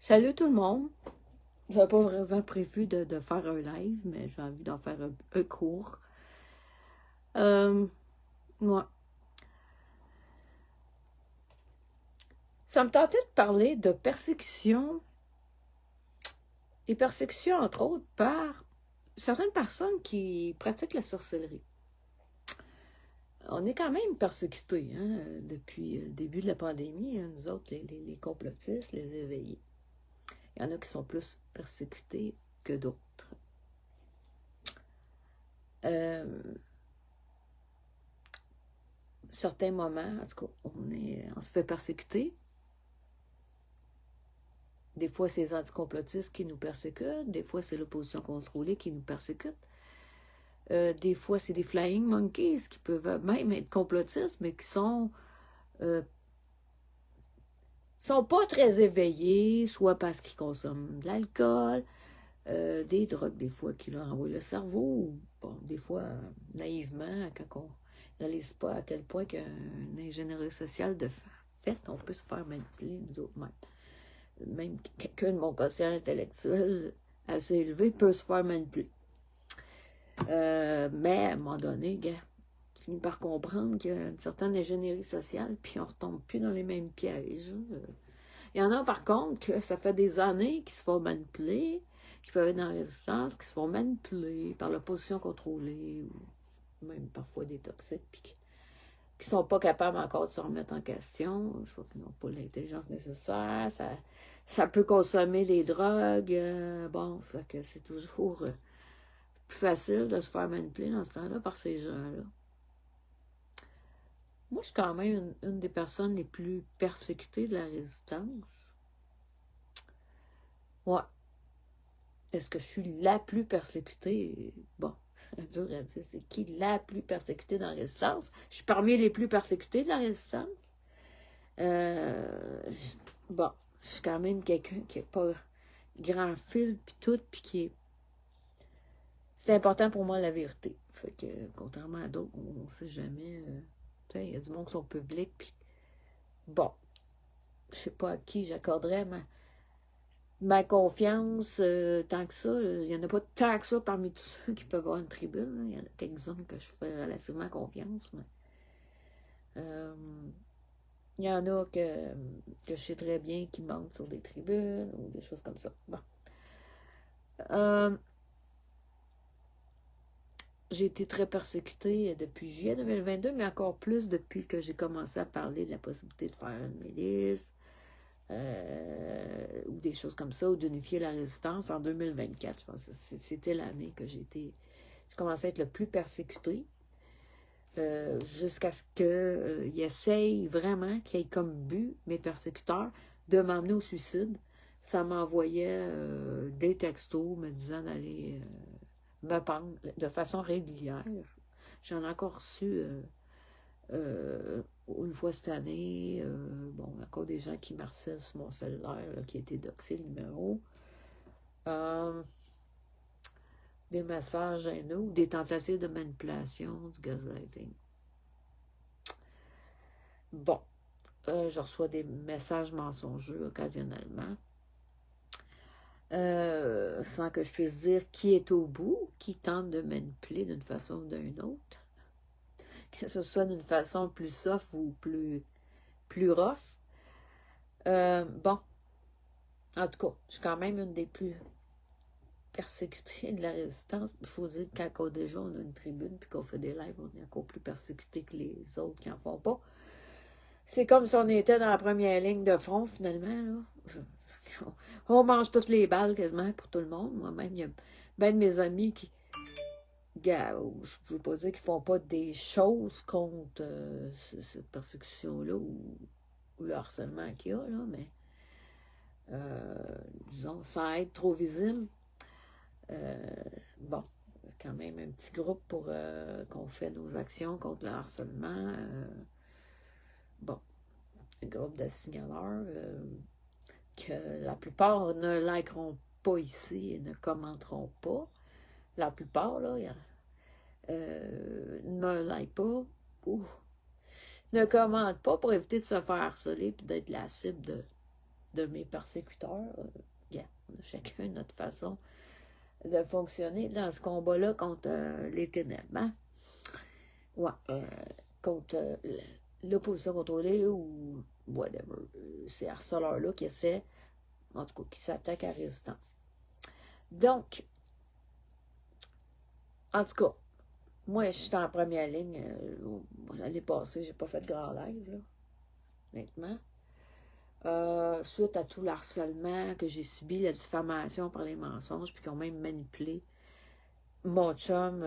Salut tout le monde. J'avais pas vraiment prévu de faire un live, mais j'ai envie d'en faire un cours. Moi, ça me tentait de parler de persécution, et persécution entre autres par certaines personnes qui pratiquent la sorcellerie. On est quand même persécutés depuis le début de la pandémie, nous autres, les complotistes, les éveillés. Il y en a qui sont plus persécutés que d'autres. Certains moments, en tout cas, on se fait persécuter. Des fois, c'est les anticomplotistes qui nous persécutent. Des fois, c'est l'opposition contrôlée qui nous persécute. Des fois, c'est des flying monkeys qui peuvent même être complotistes, mais qui sont pas très éveillés, soit parce qu'ils consomment de l'alcool, des drogues, des fois, qui leur envoient le cerveau, ou, bon, des fois, naïvement, quand on ne réalise pas à quel point qu'un ingénierie sociale de fait, on peut se faire manipuler, nous autres mêmes. Même quelqu'un de mon quotient intellectuel assez élevé peut se faire manipuler. Mais à un moment donné, gars, on finit par comprendre qu'il y a une certaine ingénierie sociale, puis on ne retombe plus dans les mêmes pièges. Il y en a par contre que ça fait des années qu'ils se font manipuler, qui peuvent être dans la résistance, qui se font manipuler par l'opposition contrôlée, ou même parfois des toxiques, puis qui ne sont pas capables encore de se remettre en question. Je crois qu'ils n'ont pas l'intelligence nécessaire. Ça peut consommer les drogues. Bon, fait que c'est toujours plus facile de se faire manipuler dans ce temps-là par ces gens-là. Moi, je suis quand même une des personnes les plus persécutées de la résistance. Ouais. Est-ce que je suis la plus persécutée? Bon, c'est dur à dire. C'est qui la plus persécutée dans la résistance? Je suis parmi les plus persécutés de la résistance. Bon, je suis quand même quelqu'un qui n'a pas grand fil, puis tout, puis qui est... C'est important pour moi, la vérité. Fait que, contrairement à d'autres, on ne sait jamais. Il y a du monde qui sont publics, puis bon, je sais pas à qui j'accorderais ma confiance tant que ça. Il n'y en a pas tant que ça parmi tous ceux qui peuvent avoir une tribune. Il y en a quelques-uns que je fais relativement confiance, mais il y en a que je sais très bien qui mentent sur des tribunes ou des choses comme ça. Bon. J'ai été très persécutée depuis juillet 2022, mais encore plus depuis que j'ai commencé à parler de la possibilité de faire une milice, ou des choses comme ça, ou d'unifier la résistance en 2024. Je pense que c'était l'année que j'ai commencé à être le plus persécutée, jusqu'à ce qu'ils essayent vraiment, qu'ils aient comme but, mes persécuteurs, de m'emmener au suicide. Ça m'envoyait des textos me disant d'aller me pendre de façon régulière. J'en ai encore reçu une fois cette année. Bon, encore des gens qui m'harcèlent sur mon cellulaire, là, qui a été doxé le numéro. Des messages haineux ou des tentatives de manipulation, du gaslighting. Bon, je reçois des messages mensongers occasionnellement. Sans que je puisse dire qui est au bout, qui tente de manipuler d'une façon ou d'une autre. Que ce soit d'une façon plus soft ou plus rough. Bon, en tout cas, je suis quand même une des plus persécutées de la résistance. Il faut dire que déjà on a une tribune puis qu'on fait des lives, on est encore plus persécutés que les autres qui n'en font pas. C'est comme si on était dans la première ligne de front, finalement. Là. On mange toutes les balles quasiment pour tout le monde. Moi-même, il y a bien de mes amis qui... Je ne veux pas dire qu'ils font pas des choses contre cette persécution-là ou le harcèlement qu'il y a, là, mais disons, sans être trop visible. Bon, quand même un petit groupe pour qu'on fait nos actions contre le harcèlement. Bon, un groupe de signaleurs que la plupart ne likeront pas ici et ne commenteront pas. La plupart, là, ne like pas ou ne commentent pas pour éviter de se faire harceler et d'être la cible de mes persécuteurs. Regarde, on a chacun notre façon de fonctionner dans ce combat-là contre les ténèbres. Hein? Ouais, contre l'opposition contrôlée ou whatever. Ces harceleurs-là qui essaient, en tout cas, qui s'attaquent à la résistance. Donc, en tout cas, moi, je suis en première ligne. L'année passée, j'ai pas fait de grand live, là, honnêtement. Suite à tout le harcèlement que j'ai subi, la diffamation par les mensonges, puis qu'ils ont même manipulé mon chum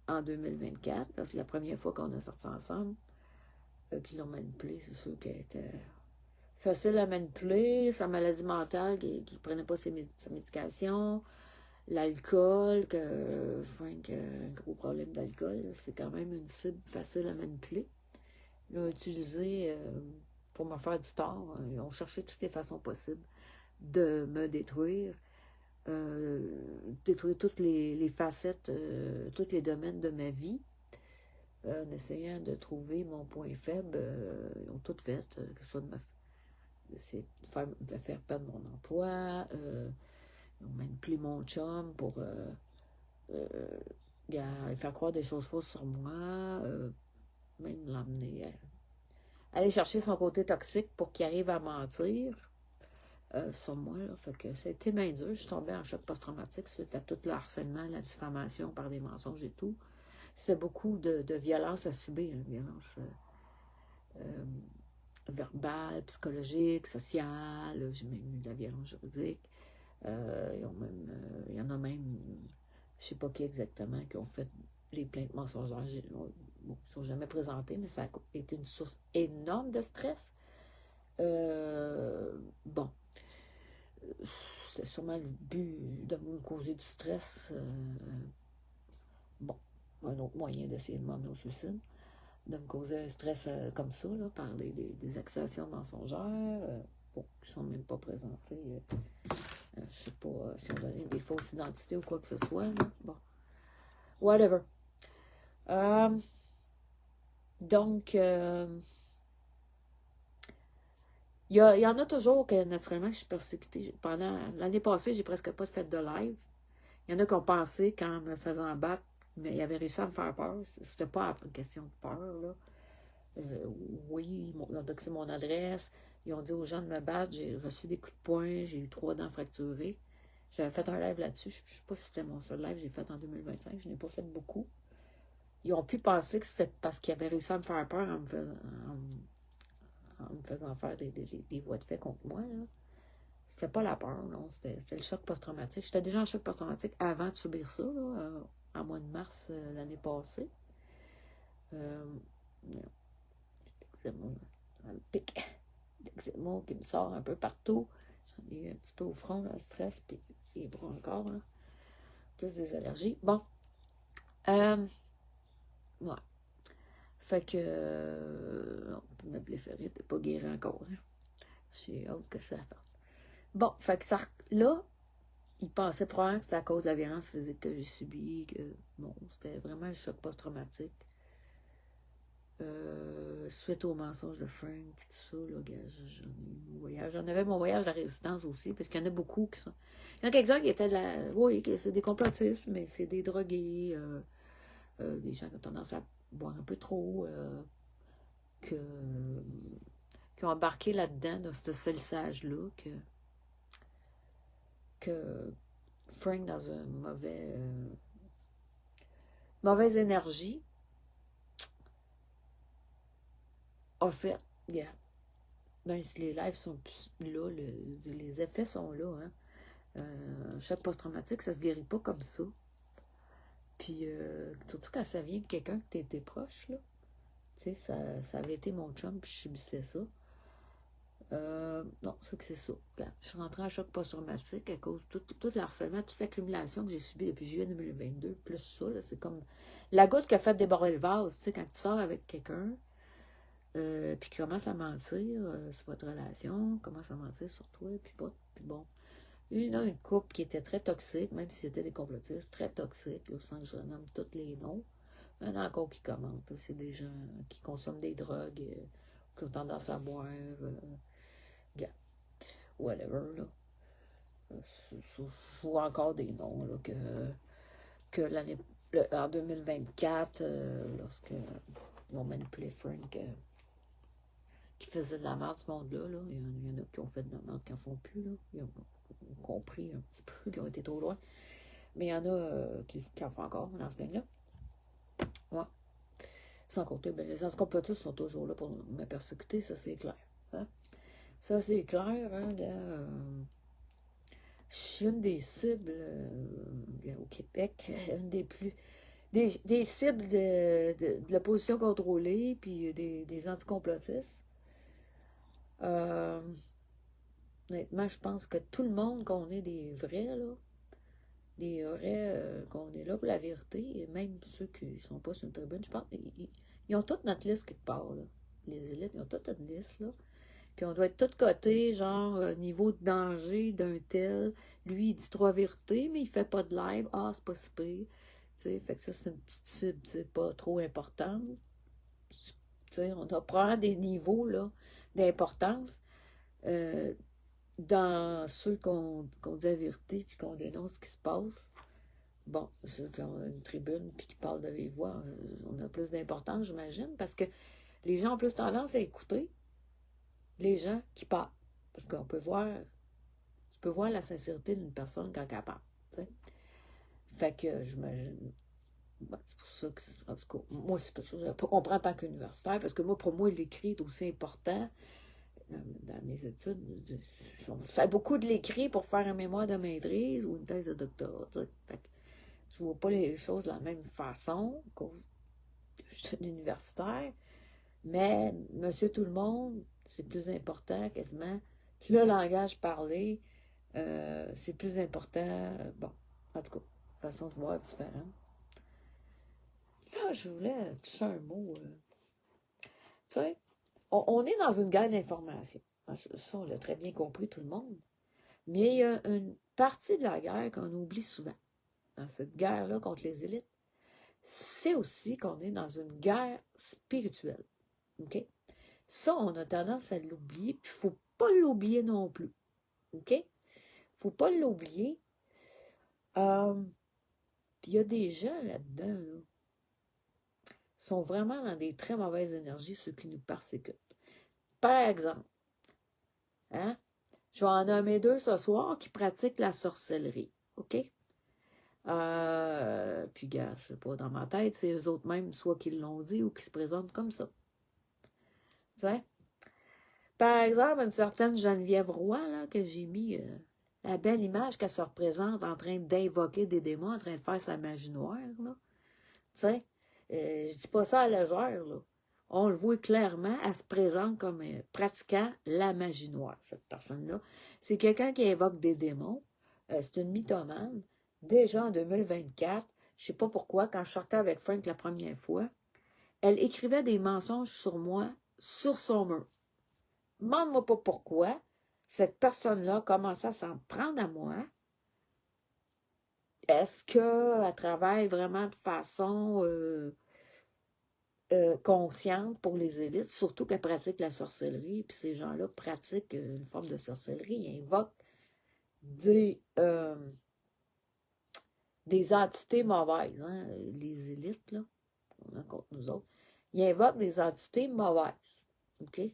en 2024, parce que c'est la première fois qu'on a sorti ensemble, qu'ils l'ont manipulé, c'est sûr qu'elle était facile à manipuler, sa maladie mentale, qu'il ne prenait pas sa médication, l'alcool, que Frank a un gros problème d'alcool, c'est quand même une cible facile à manipuler. Ils l'ont utilisé pour me faire du tort. Ils ont cherché toutes les façons possibles de me détruire, détruire toutes les facettes, tous les domaines de ma vie, en essayant de trouver mon point faible. Ils ont tout fait, que ce soit de faire perdre mon emploi, ils ont manipulé mon chum pour faire croire des choses fausses sur moi, même l'emmener aller chercher son côté toxique pour qu'il arrive à mentir sur moi. Là. Fait que ça a été bien dur. Je suis tombée en choc post-traumatique suite à tout le harcèlement, la diffamation par des mensonges et tout. C'est beaucoup de violence à subir, une violence verbale, psychologique, sociale. J'ai même eu de la violence juridique. Il y en a même, je ne sais pas qui exactement, qui ont fait les plaintes mensongères. Ils ne sont jamais présentés, mais ça a été une source énorme de stress. Bon, c'était sûrement le but de me causer du stress. Bon, un autre moyen d'essayer de m'emmener au suicide, de me causer un stress comme ça, là, par des accusations mensongères, bon, qui ne sont même pas présentées. Je ne sais pas si on donnait des fausses identités ou quoi que ce soit. Là. Bon, whatever. Donc, il y en a toujours que, naturellement, je suis persécutée. Pendant l'année passée, j'ai presque pas fait de live. Il y en a qui ont pensé, qu'en me faisant battre, mais ils avaient réussi à me faire peur. C'était pas une question de peur, là. Oui, ils ont doxé mon adresse. Ils ont dit aux gens de me battre. J'ai reçu des coups de poing. J'ai eu 3 dents fracturées. J'avais fait un live là-dessus. Je ne sais pas si c'était mon seul live que j'ai fait en 2025. Je n'ai pas fait beaucoup. Ils ont pu penser que c'était parce qu'ils avaient réussi à me faire peur en me faisant faire des voies de fait contre moi. Là. C'était pas la peur, non. C'était le choc post-traumatique. J'étais déjà en choc post-traumatique avant de subir ça, là, en mois de mars l'année passée. L'eczéma, le pic d'eczéma qui me sort un peu partout. J'en ai eu un petit peu au front, le stress, puis les bras encore. Là. Plus des allergies. Bon. Ouais. Fait que ma blépharite n'est pas guérie encore. Hein. J'ai hâte que ça parte. Bon, fait que ça, là, il pensait probablement que c'était à cause de la violence physique que j'ai subie, que bon, c'était vraiment un choc post-traumatique. Suite au mensonge de Frank, tout ça, là, j'en ai eu mon voyage. J'en avais mon voyage de la résistance aussi, parce qu'il y en a beaucoup qui sont. Il y en a quelques-uns qui étaient de la. Oui, c'est des complotistes, mais c'est des drogués, des gens qui ont tendance à boire un peu trop, qui ont embarqué là-dedans, dans ce salissage-là, que Frank, dans une mauvaise énergie, a fait, yeah. Ben, les lives sont plus là, les effets sont là. Hein. Choc post-traumatique, ça se guérit pas comme ça. Puis, surtout quand ça vient de quelqu'un que t'étais proche, là. Tu sais, ça avait été mon chum, puis je subissais ça. Non, c'est ça. Regarde, je suis rentrée en choc post-traumatique à cause de tout le harcèlement, toute l'accumulation que j'ai subie depuis juillet 2022, plus ça, c'est comme la goutte qui a fait déborder le vase, tu sais, quand tu sors avec quelqu'un, puis qui commence à mentir sur votre relation, commence à mentir sur toi, puis bon. Il y a une couple qui était très toxique, même si c'était des complotistes, très toxiques, là, sans que je nomme tous les noms. Il y en a encore qui commentent, c'est des gens qui consomment des drogues, qui ont tendance à boire. whatever, là. Je vois encore des noms, là, que l'année, en 2024, lorsque ils ont manipulé Frank, qui faisait de la merde, ce monde-là, là. Il y en a qui ont fait de la merde, qui n'en font plus, là. Ils ont compris un petit peu, qui ont été trop loin. Mais il y en a qui en font encore dans ce gang-là. Ouais. Sans compter, ben, les anticomplotistes sont toujours là pour me persécuter, ça c'est clair. Hein? Ça c'est clair, hein, je suis une des cibles au Québec, une des plus. Des cibles de l'opposition contrôlée, puis des anticomplotistes. Honnêtement, je pense que tout le monde, qu'on est des vrais, là, des vrais, qu'on est là pour la vérité, et même ceux qui ne sont pas sur une tribune, je pense, ils ont toute notre liste quelque part, là. Les élites, ils ont toute une liste, là. Puis on doit être tous cotés, genre, niveau de danger d'un tel. Lui, il dit trois vérités, mais il fait pas de live. Ah, c'est pas si pire. T'sais, fait que ça, c'est une petite cible, pas trop importante. T'sais, on doit prendre des niveaux, là, d'importance dans ceux qu'on dit la vérité, puis qu'on dénonce ce qui se passe. Bon, ceux qui ont une tribune, puis qui parlent de vive voix, on a plus d'importance, j'imagine, parce que les gens ont plus tendance à écouter les gens qui parlent. Parce qu'on peut voir, tu peux voir la sincérité d'une personne quand elle parle. T'sais. Fait que j'imagine. Ben, c'est pour ça que, en tout cas, moi, c'est quelque chose que je n'ai pas compris en tant qu'universitaire, parce que moi, pour moi, l'écrit est aussi important dans mes études. On sait beaucoup de l'écrit pour faire un mémoire de maîtrise ou une thèse de doctorat. Fait que je ne vois pas les choses de la même façon, à cause que je suis un universitaire. Mais monsieur tout le monde, c'est plus important quasiment. Le langage parlé, c'est plus important. Bon, en tout cas, façon de voir différente. Là, je voulais toucher un mot. Tu sais, on est dans une guerre d'information. Ça, on l'a très bien compris, tout le monde. Mais il y a une partie de la guerre qu'on oublie souvent. Dans cette guerre-là contre les élites, c'est aussi qu'on est dans une guerre spirituelle. OK? Ça, on a tendance à l'oublier, puis il ne faut pas l'oublier non plus. OK? Il ne faut pas l'oublier. Puis il y a des gens là-dedans, là, qui sont vraiment dans des très mauvaises énergies, ceux qui nous persécutent. Par exemple, hein, je vais en nommer deux ce soir qui pratiquent la sorcellerie. OK? Puis, gars, c'est pas dans ma tête, c'est eux autres mêmes, soit qui l'ont dit ou qui se présentent comme ça. T'sais? Par exemple, une certaine Geneviève Roy, là, que j'ai mis la belle image qu'elle se représente en train d'invoquer des démons, en train de faire sa magie noire, là. Tu sais, je dis pas ça à la légère, là. On le voit clairement, elle se présente comme pratiquant la magie noire, cette personne-là. C'est quelqu'un qui invoque des démons. C'est une mythomane. Déjà en 2024, je sais pas pourquoi, quand je sortais avec Frank la première fois, elle écrivait des mensonges sur moi, sur son mur. Demande-moi pas pourquoi cette personne-là commençait à s'en prendre à moi. Est-ce qu'elle travaille vraiment de façon consciente pour les élites, surtout qu'elle pratique la sorcellerie, puis ces gens-là pratiquent une forme de sorcellerie, ils invoquent des entités mauvaises, hein, les élites, là, on en contre nous autres, ils invoquent des entités mauvaises, OK? On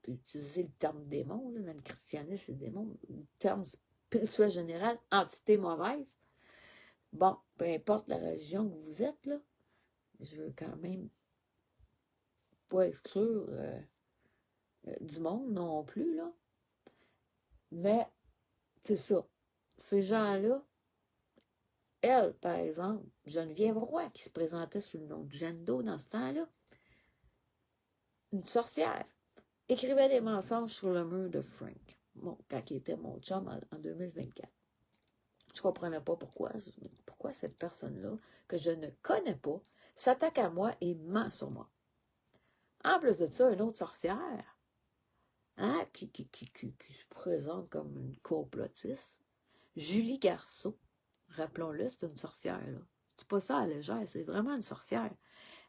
peut utiliser le terme démon, là, dans le christianisme, c'est démon, le terme spirituel général, entité mauvaise. Bon, peu importe la religion que vous êtes, là, je veux quand même pas exclure du monde non plus, là. Mais, c'est ça. Ces gens-là, elle, par exemple, Geneviève Roy, qui se présentait sous le nom de Jeanne d'Eau dans ce temps-là, une sorcière, écrivait des mensonges sur le mur de Frank, quand il était mon chum en 2024. Je ne comprenais pas pourquoi. Je me dis, pourquoi cette personne-là, que je ne connais pas, s'attaque à moi et ment sur moi. En plus de ça, une autre sorcière, hein, qui se présente comme une complotiste, Julie Garceau, rappelons-le, c'est une sorcière, là. C'est pas ça à la légère, c'est vraiment une sorcière.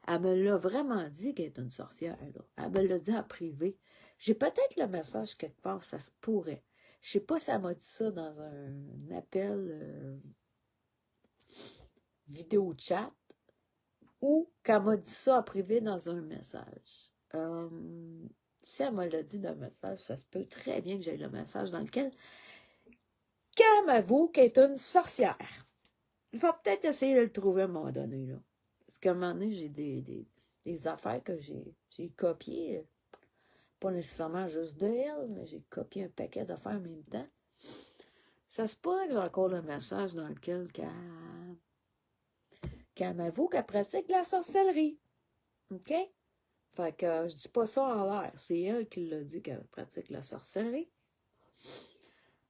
Elle me l'a vraiment dit qu'elle est une sorcière, là. Elle me l'a dit en privé. J'ai peut-être le message quelque part, ça se pourrait. Je sais pas si elle m'a dit ça dans un appel vidéo chat ou qu'elle m'a dit ça en privé dans un message. Si elle me l'a dit dans un message, ça se peut très bien que j'aie le message dans lequel qu'elle m'avoue qu'elle est une sorcière. Je vais peut-être essayer de le trouver à un moment donné, là. Parce qu'à un moment donné, j'ai des affaires que j'ai copiées. Pas nécessairement juste de elle, mais j'ai copié un paquet d'affaires en même temps. Ça se peut que j'ai encore le message dans lequel qu'elle m'avoue qu'elle pratique la sorcellerie. OK? Fait que je dis pas ça en l'air. C'est elle qui l'a dit qu'elle pratique la sorcellerie.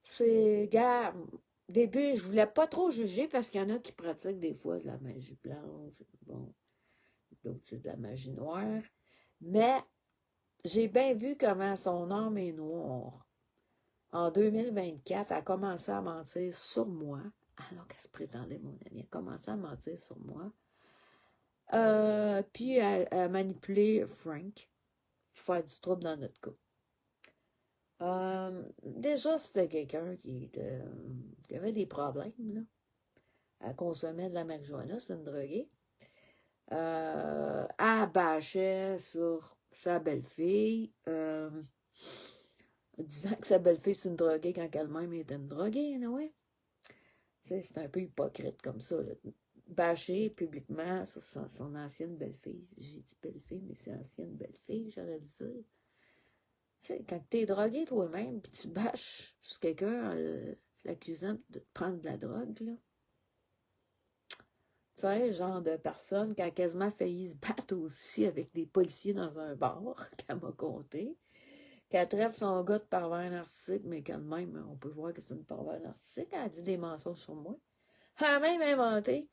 C'est, gars, au début, je voulais pas trop juger parce qu'il y en a qui pratiquent des fois de la magie blanche. Bon, d'autres, c'est de la magie noire. Mais j'ai bien vu comment son âme est noire. En 2024, elle a commencé à mentir sur moi. Alors qu'elle se prétendait mon amie. Elle a commencé à mentir sur moi. Puis à manipuler Frank. Faire du trouble dans notre couple. Déjà, c'était quelqu'un qui avait des problèmes, là. Elle consommait de la marijuana, c'est une droguée. Elle bâchait sur sa belle-fille, disant que sa belle-fille, c'est une droguée quand elle-même était une droguée, ouais. C'est un peu hypocrite comme ça, là. Bâcher publiquement sur son ancienne belle-fille. J'ai dit belle-fille, mais c'est ancienne belle-fille, j'aurais dû dire. Tu sais, quand t'es drogué toi-même, puis tu bâches sur quelqu'un l'accusant de prendre de la drogue, là. Tu sais, genre de personne qui a quasiment failli se battre aussi avec des policiers dans un bar, qu'elle m'a conté, qu'elle traite son gars de pervers narcissique, mais quand même, on peut voir que c'est une pervers narcissique, elle a dit des mensonges sur moi. Elle a même inventé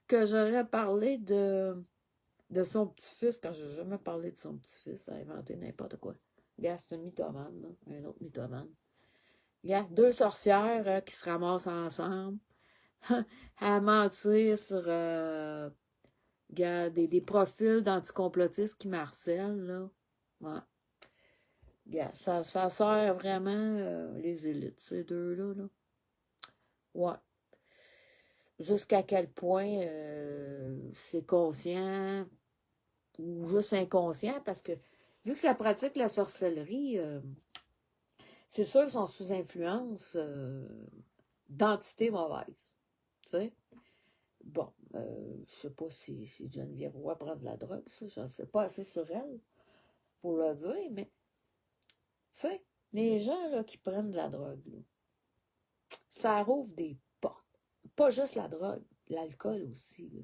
que j'aurais parlé de son petit-fils, quand je n'ai jamais parlé de son petit-fils, elle a inventé n'importe quoi. Regarde, c'est une mythomane, là, un autre mythomane. Regarde, deux sorcières qui se ramassent ensemble, à mentir sur des profils d'anticomplotistes qui marcellent, là. Ouais. Regarde, ça sert vraiment les élites, ces deux-là, là. Ouais. Jusqu'à quel point c'est conscient ou juste inconscient, parce que vu que ça pratique la sorcellerie, c'est sûr qu'ils sont sous influence d'entités mauvaises. Tu sais? Bon, je sais pas si Geneviève Roy prend de la drogue, ça, je ne sais pas assez sur elle pour le dire, mais tu sais, les gens là, qui prennent de la drogue, là, ça rouvre des portes. Pas juste la drogue, l'alcool aussi, là.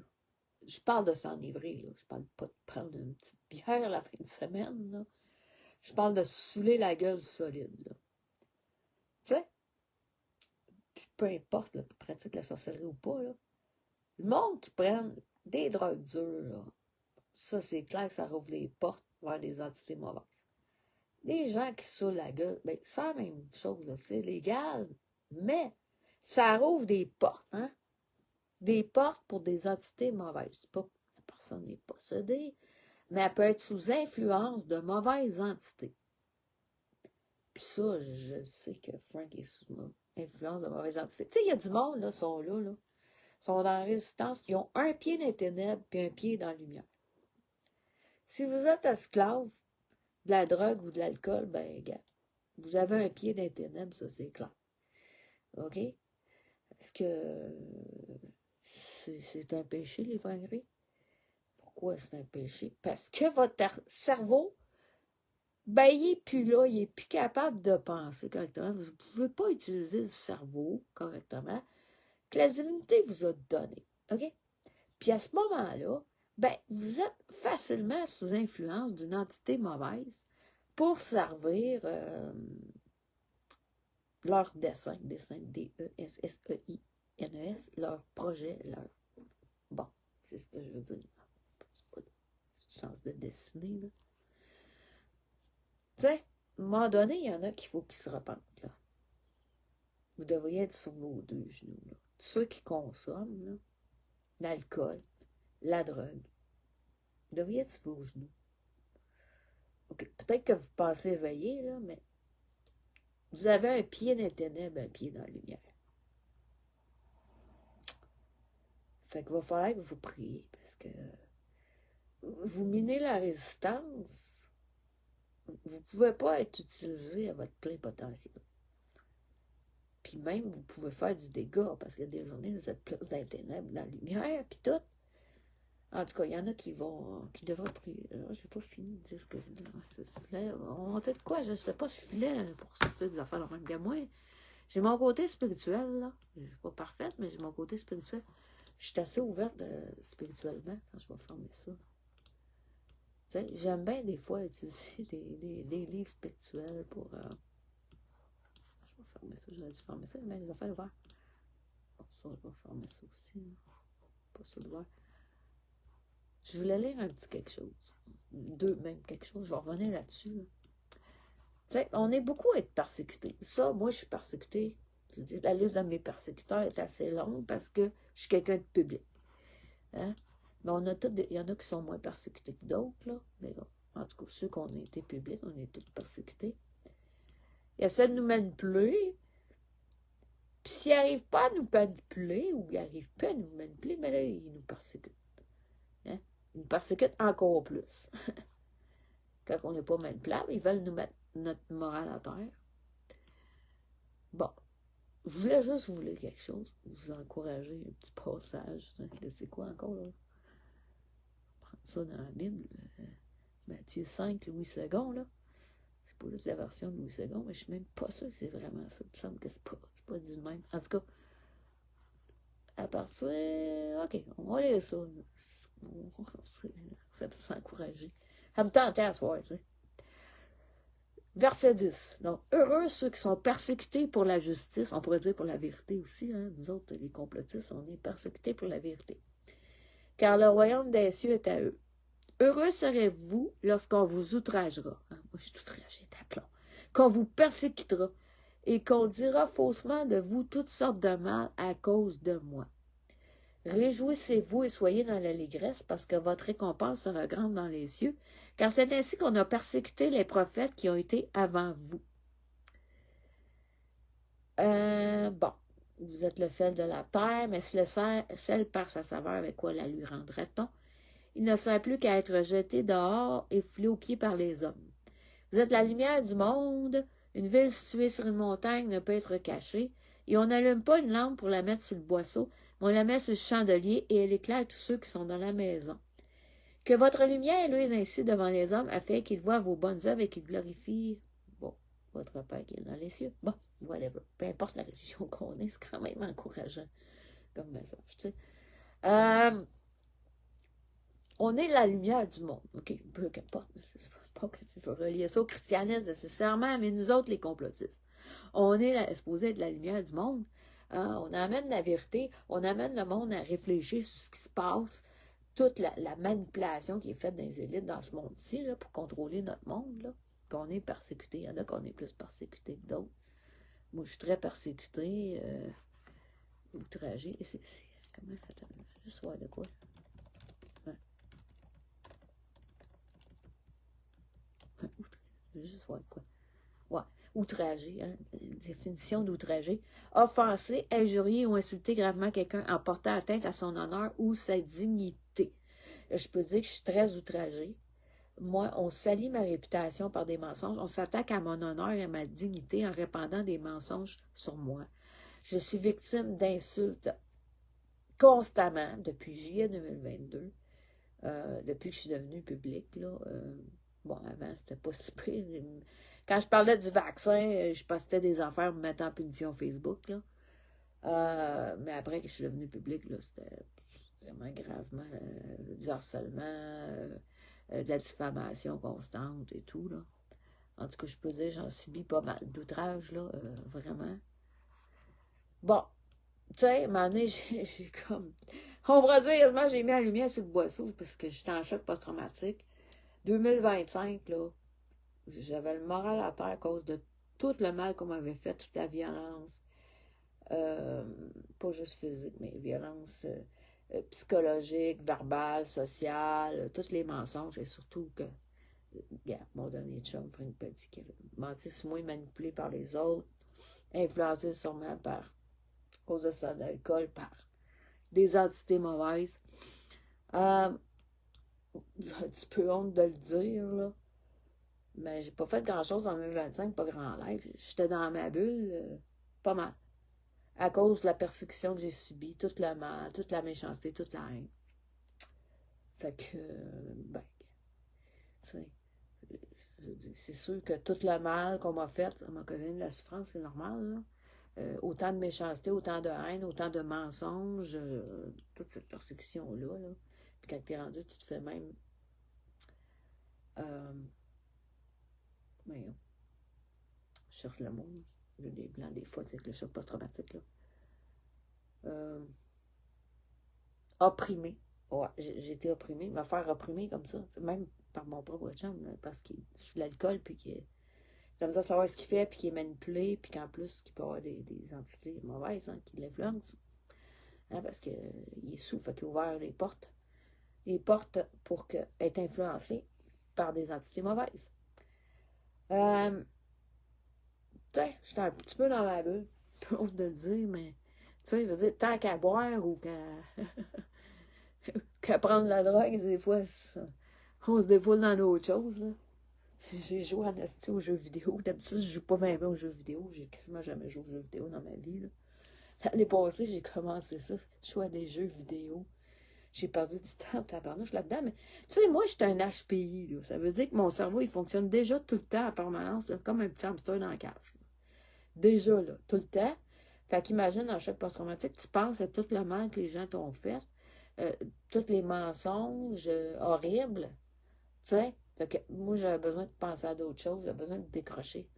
Je parle de s'enivrer, là. Je parle pas de prendre une petite bière la fin de semaine, là. Je parle de se saouler la gueule solide, là. Tu sais? Puis peu importe, là, tu pratiques la sorcellerie ou pas, là. Le monde qui prenne des drogues dures, là, ça, c'est clair que ça rouvre les portes vers les entités mauvaises. Les gens qui saoulent la gueule, ben, c'est la même chose, là. C'est légal, mais ça rouvre des portes, hein? Des portes pour des entités mauvaises. C'est pas, la personne n'est possédée, mais elle peut être sous influence de mauvaises entités. Puis ça, je sais que Frank est sous influence de mauvaises entités. Tu sais, il y a du monde, là, sont là, là. Sont dans la résistance, qui ont un pied dans les ténèbres puis un pied dans la lumière. Si vous êtes esclave de la drogue ou de l'alcool, ben, gars, vous avez un pied dans les ténèbres, ça, c'est clair. OK? Est-ce que c'est un péché, les vaineries? Pourquoi c'est un péché? Parce que votre cerveau, ben, il n'est plus là, il n'est plus capable de penser correctement. Vous ne pouvez pas utiliser le cerveau correctement que la divinité vous a donné. OK? Puis à ce moment-là, ben, vous êtes facilement sous influence d'une entité mauvaise pour servir leur dessein D-E-S-S-E-I-N-E-S, leur projet, leur... Bon, c'est ce que je veux dire. C'est pas du sens de dessiner, là. Tu sais, à un moment donné, il y en a qu'il faut qu'ils se repentent, là. Vous devriez être sur vos deux genoux, là. Ceux qui consomment, là, l'alcool, la drogue, vous devriez être sur vos genoux. OK, peut-être que vous pensez éveillé, là, mais vous avez un pied dans les ténèbres, un pied dans la lumière. Fait qu'il va falloir que vous priez, parce que vous minez la résistance, vous ne pouvez pas être utilisé à votre plein potentiel. Puis même, vous pouvez faire du dégât, parce qu'il y a des journées, vous êtes plus dans les ténèbres, dans la lumière, puis tout. En tout cas, il y en a qui devraient prier. Je n'ai pas fini de dire ce que je voulais. On va peut-être quoi, je ne sais pas, je suis là pour sortir des affaires dans le même que moi. J'ai mon côté spirituel, là. Je ne suis pas parfaite, mais j'ai mon côté spirituel. Je suis assez ouverte spirituellement quand je vais fermer ça. J'aime bien des fois utiliser des livres spirituels pour... je vais fermer ça, j'aurais dû fermer ça, mais les affaires ouvertes. Bon, ça, je vais fermer ça aussi. Là. Pas ça ouvert. Je voulais lire un petit quelque chose. Deux, même quelque chose. Je vais revenir là-dessus. Là. On est beaucoup à être persécutés. Ça, moi, je suis persécutée. Je veux dire, la liste de mes persécuteurs est assez longue parce que je suis quelqu'un de public. Hein? Mais on a il y en a qui sont moins persécutés que d'autres, là. Mais là, en tout cas, ceux qu'on a été publics, on est tous persécutés. Ils essaient de nous manipuler. Puis s'ils n'arrivent pas à nous manipuler, ou ils n'arrivent pas à nous manipuler, mais là, ils nous persécutent. Hein? Ils nous persécutent encore plus. Quand on n'est pas manipulable, ils veulent nous mettre notre morale à terre. Bon, je voulais juste vous lire quelque chose, vous encourager un petit passage. C'est quoi encore, là? Prendre ça dans la Bible. Matthieu 5, Louis II, là. C'est pas la version de Louis II, mais je suis même pas sûre que c'est vraiment ça. Il me semble que c'est pas dit de même. En tout cas, à partir... OK, on va lire ça. Ça peut s'encourager. Ça me tentait à soir, tu sais. Verset 10. Donc, heureux ceux qui sont persécutés pour la justice, on pourrait dire pour la vérité aussi, hein? Nous autres, les complotistes, on est persécutés pour la vérité. Car le royaume des cieux est à eux. Heureux serez-vous lorsqu'on vous outragera. Hein? Moi, je suis outragée d'aplomb. Qu'on vous persécutera et qu'on dira faussement de vous toutes sortes de mal à cause de moi. Réjouissez-vous et soyez dans l'allégresse, parce que votre récompense sera grande dans les cieux, car c'est ainsi qu'on a persécuté les prophètes qui ont été avant vous. Bon, vous êtes le sel de la terre, mais si le sel perd sa saveur, avec quoi la lui rendrait-on? Il ne sert plus qu'à être jeté dehors et foulé aux pieds par les hommes. Vous êtes la lumière du monde. Une ville située sur une montagne ne peut être cachée, et on n'allume pas une lampe pour la mettre sur le boisseau, mais on la met sur le chandelier et elle éclaire tous ceux qui sont dans la maison. Que votre lumière luise ainsi devant les hommes, afin qu'ils voient vos bonnes œuvres et qu'ils glorifient, bon, votre Père qui est dans les cieux. Bon, whatever. Peu importe la religion qu'on est, c'est quand même encourageant comme message, tu sais. On est la lumière du monde. OK, peu qu'importe. C'est pas que je vais relier ça au christianisme nécessairement, mais nous autres, les complotistes. On est supposé être la lumière du monde. Hein? On amène la vérité, on amène le monde à réfléchir sur ce qui se passe, toute la manipulation qui est faite dans les élites dans ce monde-ci, là, pour contrôler notre monde. Là. Puis on est persécuté. Il y en a qu'on est plus persécuté que d'autres. Moi, je suis très persécuté, outragé. Comment? Attends, je vais juste voir de quoi. Je vais juste voir de quoi. Ouais. Outragé, hein? Définition d'outragé. Offenser, injurier ou insulter gravement quelqu'un en portant atteinte à son honneur ou sa dignité. Je peux dire que je suis très outragée. Moi, on salit ma réputation par des mensonges. On s'attaque à mon honneur et à ma dignité en répandant des mensonges sur moi. Je suis victime d'insultes constamment depuis juillet 2022, depuis que je suis devenue publique. Là, bon, avant, c'était pas si pire. Quand je parlais du vaccin, je postais des affaires me mettant en punition Facebook. Là. Mais après que je suis devenue publique, là, c'était vraiment gravement du harcèlement, de la diffamation constante et tout. Là. En tout cas, je peux dire, j'en subis pas mal d'outrages, là, vraiment. Bon, tu sais, à un moment donné, j'ai comme... On pourrait dire, quasiment, j'ai mis la lumière sur le boisseau parce que j'étais en choc post-traumatique. 2025, là, j'avais le moral à terre à cause de tout le mal qu'on m'avait fait, toute la violence. Pas juste physique, mais violence psychologique, verbale, sociale, tous les mensonges, et surtout que Regarde, mon dernier chum, Frank Petit, qui a menti sur moi, manipulé par les autres, influencé sûrement par, à cause de son alcool, par des entités mauvaises. J'ai un petit peu honte de le dire, là. Mais j'ai pas fait grand-chose en 2025, pas grand live. J'étais dans ma bulle, pas mal. À cause de la persécution que j'ai subie, tout le mal, toute la méchanceté, toute la haine. Fait que, ben, tu sais, c'est sûr que tout le mal qu'on m'a fait, ça m'a causé de la souffrance, c'est normal, là. Autant de méchanceté, autant de haine, autant de mensonges, toute cette persécution-là, là. Puis quand t'es rendu, tu te fais même... Euh, voyons, je cherche le mot, là. Les blancs, des fois, c'est le choc post-traumatique, là. Euh, Opprimé. Ouais, j'ai été opprimée. Me faire opprimer comme ça, même par mon propre chum, là, parce qu'il suit de l'alcool, puis qu'il j'aime ça savoir ce qu'il fait, puis qu'il est manipulé, puis qu'en plus, qu'il peut avoir des entités mauvaises hein, qui l'influencent. Hein, parce qu'il est sous, fait qu'il a ouvert les portes. Les portes pour être influencé par des entités mauvaises. Euh, J'étais un petit peu dans la bulle, peu honte de le dire, mais tu sais, je veux dire, tant qu'à boire ou qu'à prendre la drogue, des fois, on se défoule dans d'autres choses. Là. J'ai joué en esti aux jeux vidéo. D'habitude, je joue pas bien aux jeux vidéo. J'ai quasiment jamais joué aux jeux vidéo dans ma vie. Là. L'année passée, j'ai commencé ça. Je jouais à des jeux vidéo. J'ai perdu du temps, tabarnouche là-dedans. Mais, tu sais, moi, j'étais un HPI. Là. Ça veut dire que mon cerveau, il fonctionne déjà tout le temps en permanence, là, comme un petit hamster dans la cage. Là. Déjà, là, tout le temps. Fait qu'imagine, dans chaque post-traumatique, tu penses à tout le mal que les gens t'ont fait, euh, tous les mensonges horribles. Tu sais? Fait que moi, j'avais besoin de penser à d'autres choses. J'avais besoin de décrocher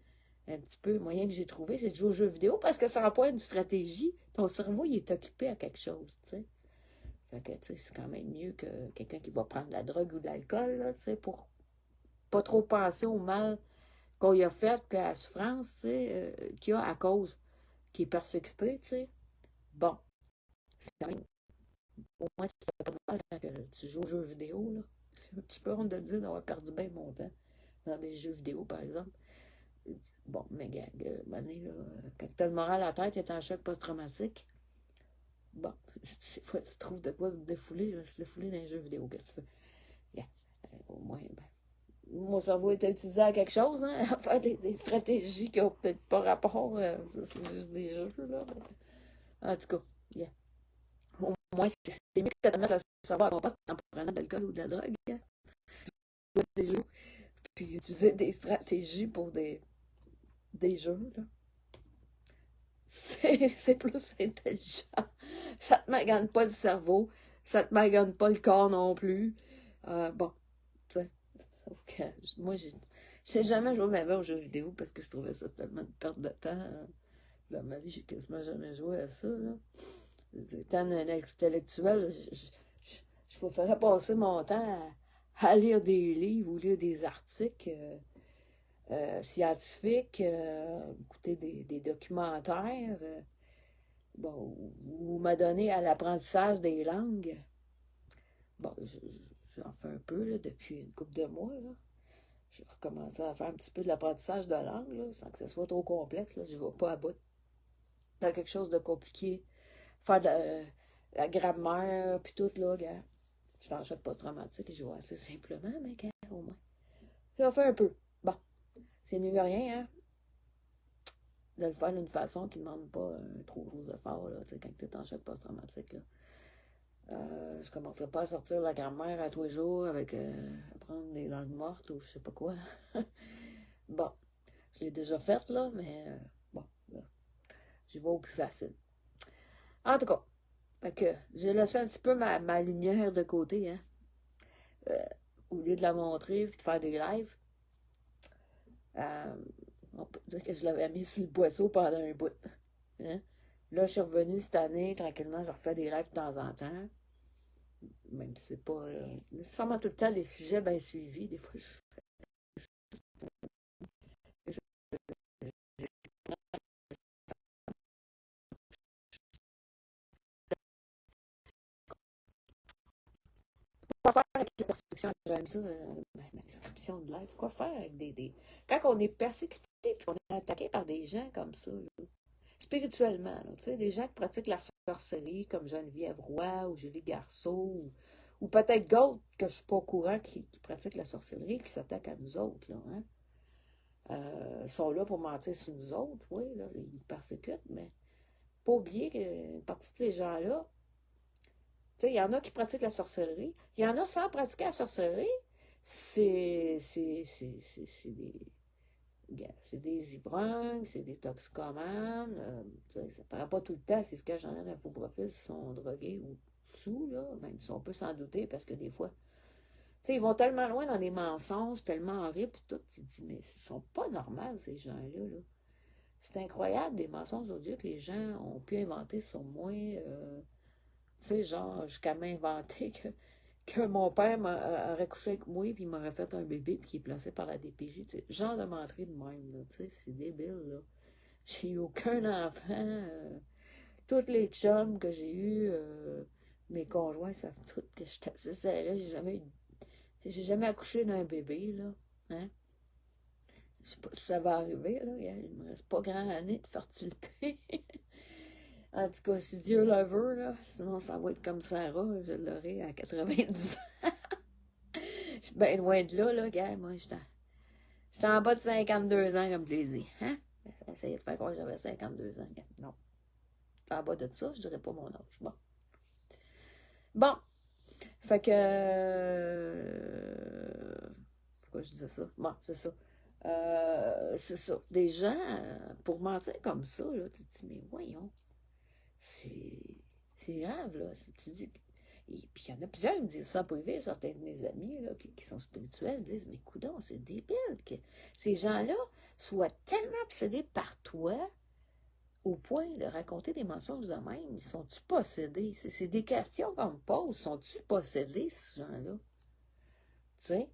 un petit peu. Le moyen que j'ai trouvé, c'est de jouer aux jeux vidéo parce que ça n'a pas une stratégie. Ton cerveau, il est occupé à quelque chose, tu sais. Fait que, tu sais, c'est quand même mieux que quelqu'un qui va prendre de la drogue ou de l'alcool, là, tu sais, pour pas trop penser au mal qu'on y a fait, puis à la souffrance, tu sais, qu'il y a à cause qui est persécuté, tu sais. Bon, c'est quand même, au moins, tu te fais pas de mal quand tu joues aux jeux vidéo, là. C'est un petit peu honte de le dire d'avoir perdu bien mon temps dans des jeux vidéo, par exemple. Bon, mais gag, mané, là, quand t'as le moral à la tête, t'es en choc post-traumatique, bon, des fois, tu trouves de quoi te défouler, je vais se défouler dans les jeux vidéo, qu'est-ce que tu fais? Yeah. Au moins, ben, mon cerveau était utilisé à quelque chose, hein, à faire des stratégies qui ont peut-être pas rapport, ça, c'est juste des jeux, là. En tout cas, yeah. Au moins, c'est mieux que de mettre le cerveau à combattre en prenant de l'alcool ou de la drogue, hein. Jouer des jeux, puis utiliser des stratégies pour des jeux, là. C'est plus intelligent. Ça te magane pas le cerveau, ça te magane pas le corps non plus. Bon, tu sais. Ok. Moi, j'ai jamais joué ma vie aux jeux vidéo parce que je trouvais ça tellement de perte de temps. Dans ma vie, j'ai quasiment jamais joué à ça. Là. Étant un intellectuel, je préférais passer mon temps à lire des livres ou lire des articles scientifiques, écouter des documentaires, bon, ou m'adonner à l'apprentissage des langues. Bon, j'en fais un peu là, depuis une couple de mois. Là. J'ai recommencé à faire un petit peu de l'apprentissage de langue, là, sans que ce soit trop complexe. Là. Je ne vais pas à bout dans quelque chose de compliqué. Faire de la grammaire, puis tout, là, gars. Je suis en choc post-traumatique, je vois assez simplement, mais gars, au moins. J'en fais un peu. Bon, c'est mieux que rien, hein, de le faire d'une façon qui ne demande pas un trop gros effort, là, tu sais, quand tu es en choc post-traumatique, là. Je commencerai pas à sortir la grammaire à tous les jours avec apprendre les langues mortes ou je sais pas quoi. Bon, je l'ai déjà faite, là, mais bon, là, j'y vais au plus facile. En tout cas, fait que j'ai laissé un petit peu ma lumière de côté, hein. Euh, Au lieu de la montrer et de faire des lives, euh, on peut dire que je l'avais mis sur le boisseau pendant un bout. Hein. Là, je suis revenue cette année, tranquillement, je refais des lives de temps en temps. Même si c'est pas nécessairement tout le temps des sujets bien suivis. Des fois, je faire avec la persécution? J'aime ça, ma description de l'être. Quoi faire avec Quand on est persécuté et qu'on est attaqué par des gens comme ça, là, spirituellement, là, tu sais, des gens qui pratiquent la sorcellerie, comme Geneviève Roy ou Julie Garceau, ou peut-être d'autres que je ne suis pas au courant qui pratiquent la sorcellerie et qui s'attaquent à nous autres, là, hein? Ils sont là pour mentir sur nous autres, oui, là, ils nous persécutent, mais pas oublier qu'une partie de ces gens-là, tu sais, il y en a qui pratiquent la sorcellerie, il y en a sans pratiquer la sorcellerie, c'est des ivrognes, c'est des toxicomanes, ça ne paraît pas tout le temps, c'est ce que j'en ai d'infoprofils, s'ils sont drogués ou sous, là, même si on peut s'en douter, parce que des fois, tu sais, ils vont tellement loin dans des mensonges, tellement horribles, puis tout, tu te dis, mais ils sont pas normaux, ces gens-là, là. C'est incroyable, des mensonges aujourd'hui que les gens ont pu inventer sur moi, tu sais, genre, jusqu'à m'inventer que mon père aurait couché avec moi, puis il m'aurait fait un bébé, puis qui est placé par la DPJ. Tu sais, genre de menterie de même, là, tu sais, c'est débile, là. J'ai eu aucun enfant. Toutes les chums que j'ai eus, mes conjoints savent toutes que je suis assez serrée. J'ai jamais accouché d'un bébé, là. Hein? Je sais pas si ça va arriver, là. Il me reste pas grand année de fertilité. En tout cas, si Dieu le veut, là, sinon ça va être comme Sarah, je l'aurai à 90 ans. Je suis bien loin de là, gars. Moi, j'étais en bas de 52 ans, comme je l'ai dit. Hein? Essayez de faire croire que j'avais 52 ans, gars. Non. J'étais en bas de ça, je dirais pas mon âge. Bon. Bon. Fait que... pourquoi je disais ça? Bon, c'est ça. C'est ça. Des gens, pour mentir comme ça, là, tu te dis, mais voyons. C'est grave, là. Tu dis, et puis il y en a plusieurs qui me disent ça en privé, certains de mes amis là, qui sont spirituels me disent, mais coudonc, c'est débile que ces gens-là soient tellement obsédés par toi au point de raconter des mensonges de même. Ils sont-tu possédés? C'est des questions qu'on me pose. Sont-tu possédés, ces gens-là? Tu sais?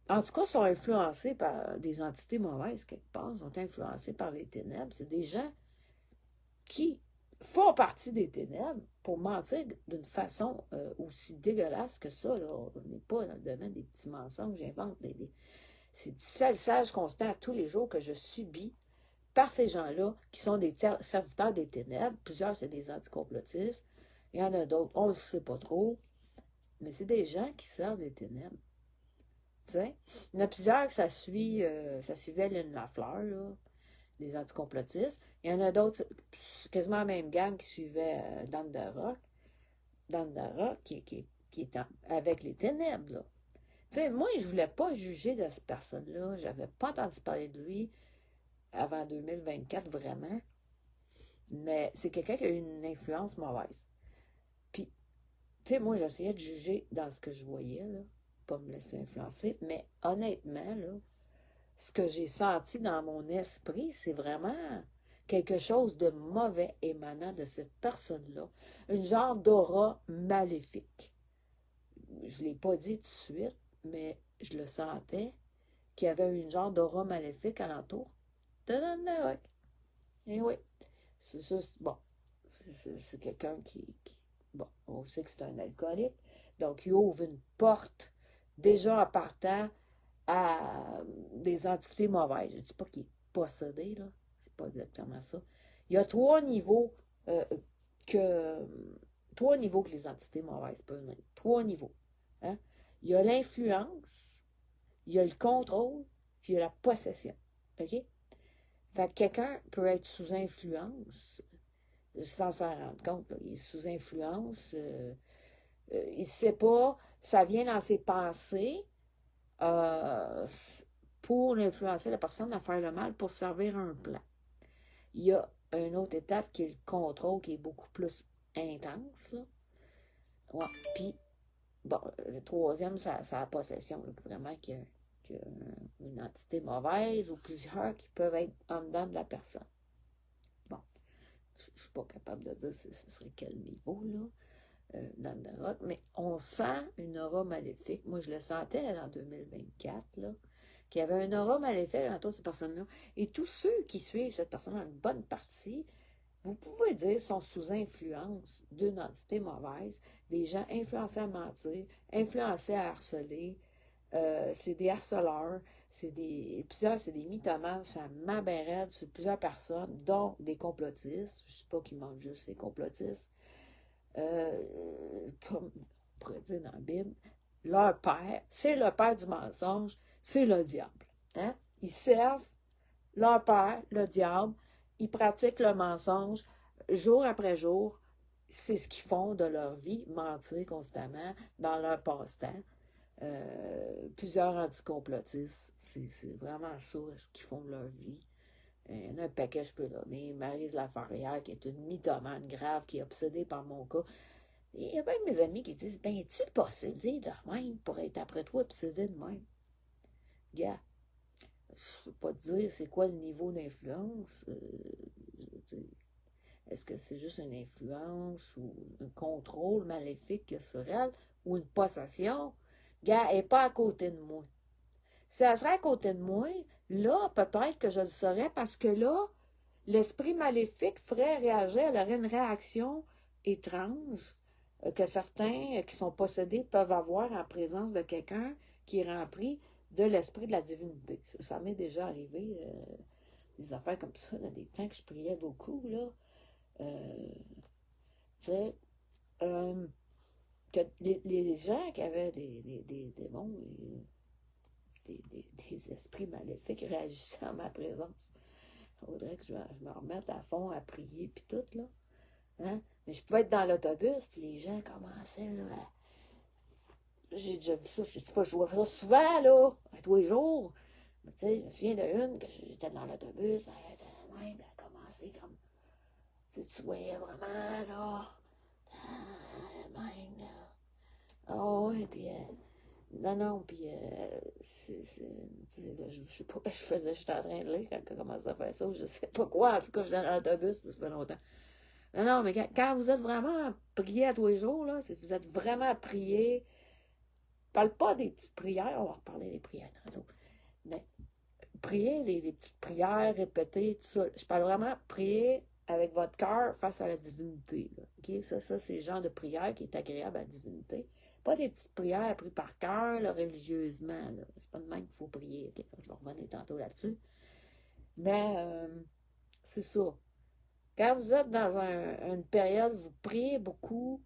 En tout cas, ils sont influencés par des entités mauvaises quelque part. Ils sont influencés par les ténèbres. C'est des gens qui font partie des ténèbres pour mentir d'une façon aussi dégueulasse que ça. Là. On n'est pas dans le domaine des petits mensonges, j'invente c'est du salissage constant à tous les jours que je subis par ces gens-là qui sont des serviteurs des ténèbres. Plusieurs, c'est des anticomplotistes. Il y en a d'autres, on ne le sait pas trop. Mais c'est des gens qui servent des ténèbres. T'sais? Il y en a plusieurs que ça suivait Lynn Lafleur, là, des anticomplotistes. Il y en a d'autres, quasiment la même gang qui suivait Dan Darroch. Dan Darroch qui est avec les ténèbres, là. Tu sais, moi, je voulais pas juger de cette personne-là. J'avais pas entendu parler de lui avant 2024, vraiment. Mais c'est quelqu'un qui a eu une influence mauvaise. Puis, tu sais, moi, j'essayais de juger dans ce que je voyais, là, pas me laisser influencer. Mais honnêtement, là, ce que j'ai senti dans mon esprit, c'est vraiment quelque chose de mauvais émanant de cette personne-là. Une genre d'aura maléfique. Je ne l'ai pas dit tout de suite, mais je le sentais qu'il y avait une genre d'aura maléfique alentour de Nandaroc. Et oui, c'est ça, bon, c'est quelqu'un bon, on sait que c'est un alcoolique, donc il ouvre une porte déjà en partant à des entités mauvaises. Je ne dis pas qu'il est possédé, là. C'est pas exactement ça. Il y a euh, que trois niveaux que les entités mauvaises peuvent venir. Trois niveaux. Hein? Il y a l'influence, il y a le contrôle, puis il y a la possession. OK? Fait que quelqu'un peut être sous influence sans s'en rendre compte. Là. Il est sous influence, il ne sait pas, ça vient dans ses pensées, euh, pour influencer la personne à faire le mal pour servir un plan. Il y a une autre étape qui est le contrôle, qui est beaucoup plus intense. Là. Ouais. Puis, bon, le troisième, c'est la possession. Là, vraiment qu'il y a une entité mauvaise ou plusieurs qui peuvent être en dedans de la personne. Bon, je ne suis pas capable de dire ce serait quel niveau, là, dans le rock, mais on sent une aura maléfique. Moi, je le sentais en 2024, là, qu'il y avait un aura maléfique autour de cette personne-là. Et tous ceux qui suivent cette personne-là, une bonne partie, vous pouvez dire sont sous influence d'une entité mauvaise, des gens influencés à mentir, influencés à harceler, c'est des harceleurs, plusieurs, c'est des mythomanes, ça m'aberrait sur plusieurs personnes, dont des complotistes, je ne sais pas qui manquent juste ces complotistes, comme on pourrait dire dans la Bible, leur père, c'est le père du mensonge, c'est le diable. Hein? Ils servent leur père, le diable, ils pratiquent le mensonge jour après jour. C'est ce qu'ils font de leur vie, mentir constamment dans leur passe-temps. Plusieurs anticomplotistes, c'est vraiment ça ce qu'ils font de leur vie. Il y en a un paquet, je peux nommer. Maryse Laferrière, qui est une mythomane grave, qui est obsédée par mon cas. Il y a bien de mes amis qui disent, ben, tu possédé de même pour être après toi obsédé de même? Gars, je ne peux pas te dire c'est quoi le niveau d'influence. Est-ce que c'est juste une influence ou un contrôle maléfique sur elle ou une possession? Gars, elle n'est pas à côté de moi. Si elle serait à côté de moi, là, peut-être que je le saurais parce que là, l'esprit maléfique ferait réagir, elle aurait une réaction étrange que certains qui sont possédés peuvent avoir en présence de quelqu'un qui est rempli de l'esprit de la divinité. Ça m'est déjà arrivé, des affaires comme ça, dans des temps que je priais beaucoup, là. Tu sais, que les gens qui avaient des démons, des esprits maléfiques réagissaient en ma présence. Il faudrait que je me remette à fond à prier, puis tout, là. Hein? Mais je pouvais être dans l'autobus, puis les gens commençaient, là, j'ai déjà vu ça, je sais pas, je vois ça souvent, là, à tous les jours. Mais tu sais, je me souviens d'une que j'étais dans l'autobus, ben, elle a commencé comme, tu voyais vraiment, là, même, là. Oh, et puis, non, puis, je sais pas, j'étais en train de lire quand elle a commencé à faire ça, je sais pas quoi, en tout cas, j'étais dans l'autobus, ça fait longtemps. Non, mais quand vous êtes vraiment prié à tous les jours, là, si vous êtes vraiment prié, je parle pas des petites prières, on va reparler des prières tantôt, mais prier les petites prières répétées, tout ça. Je parle vraiment prier avec votre cœur face à la divinité. Là. Okay? Ça, c'est le genre de prière qui est agréable à la divinité. Pas des petites prières apprises par cœur, là, religieusement. Là. C'est pas de même qu'il faut prier. Okay? Je vais revenir tantôt là-dessus. Mais c'est ça. Quand vous êtes dans une période, vous priez beaucoup,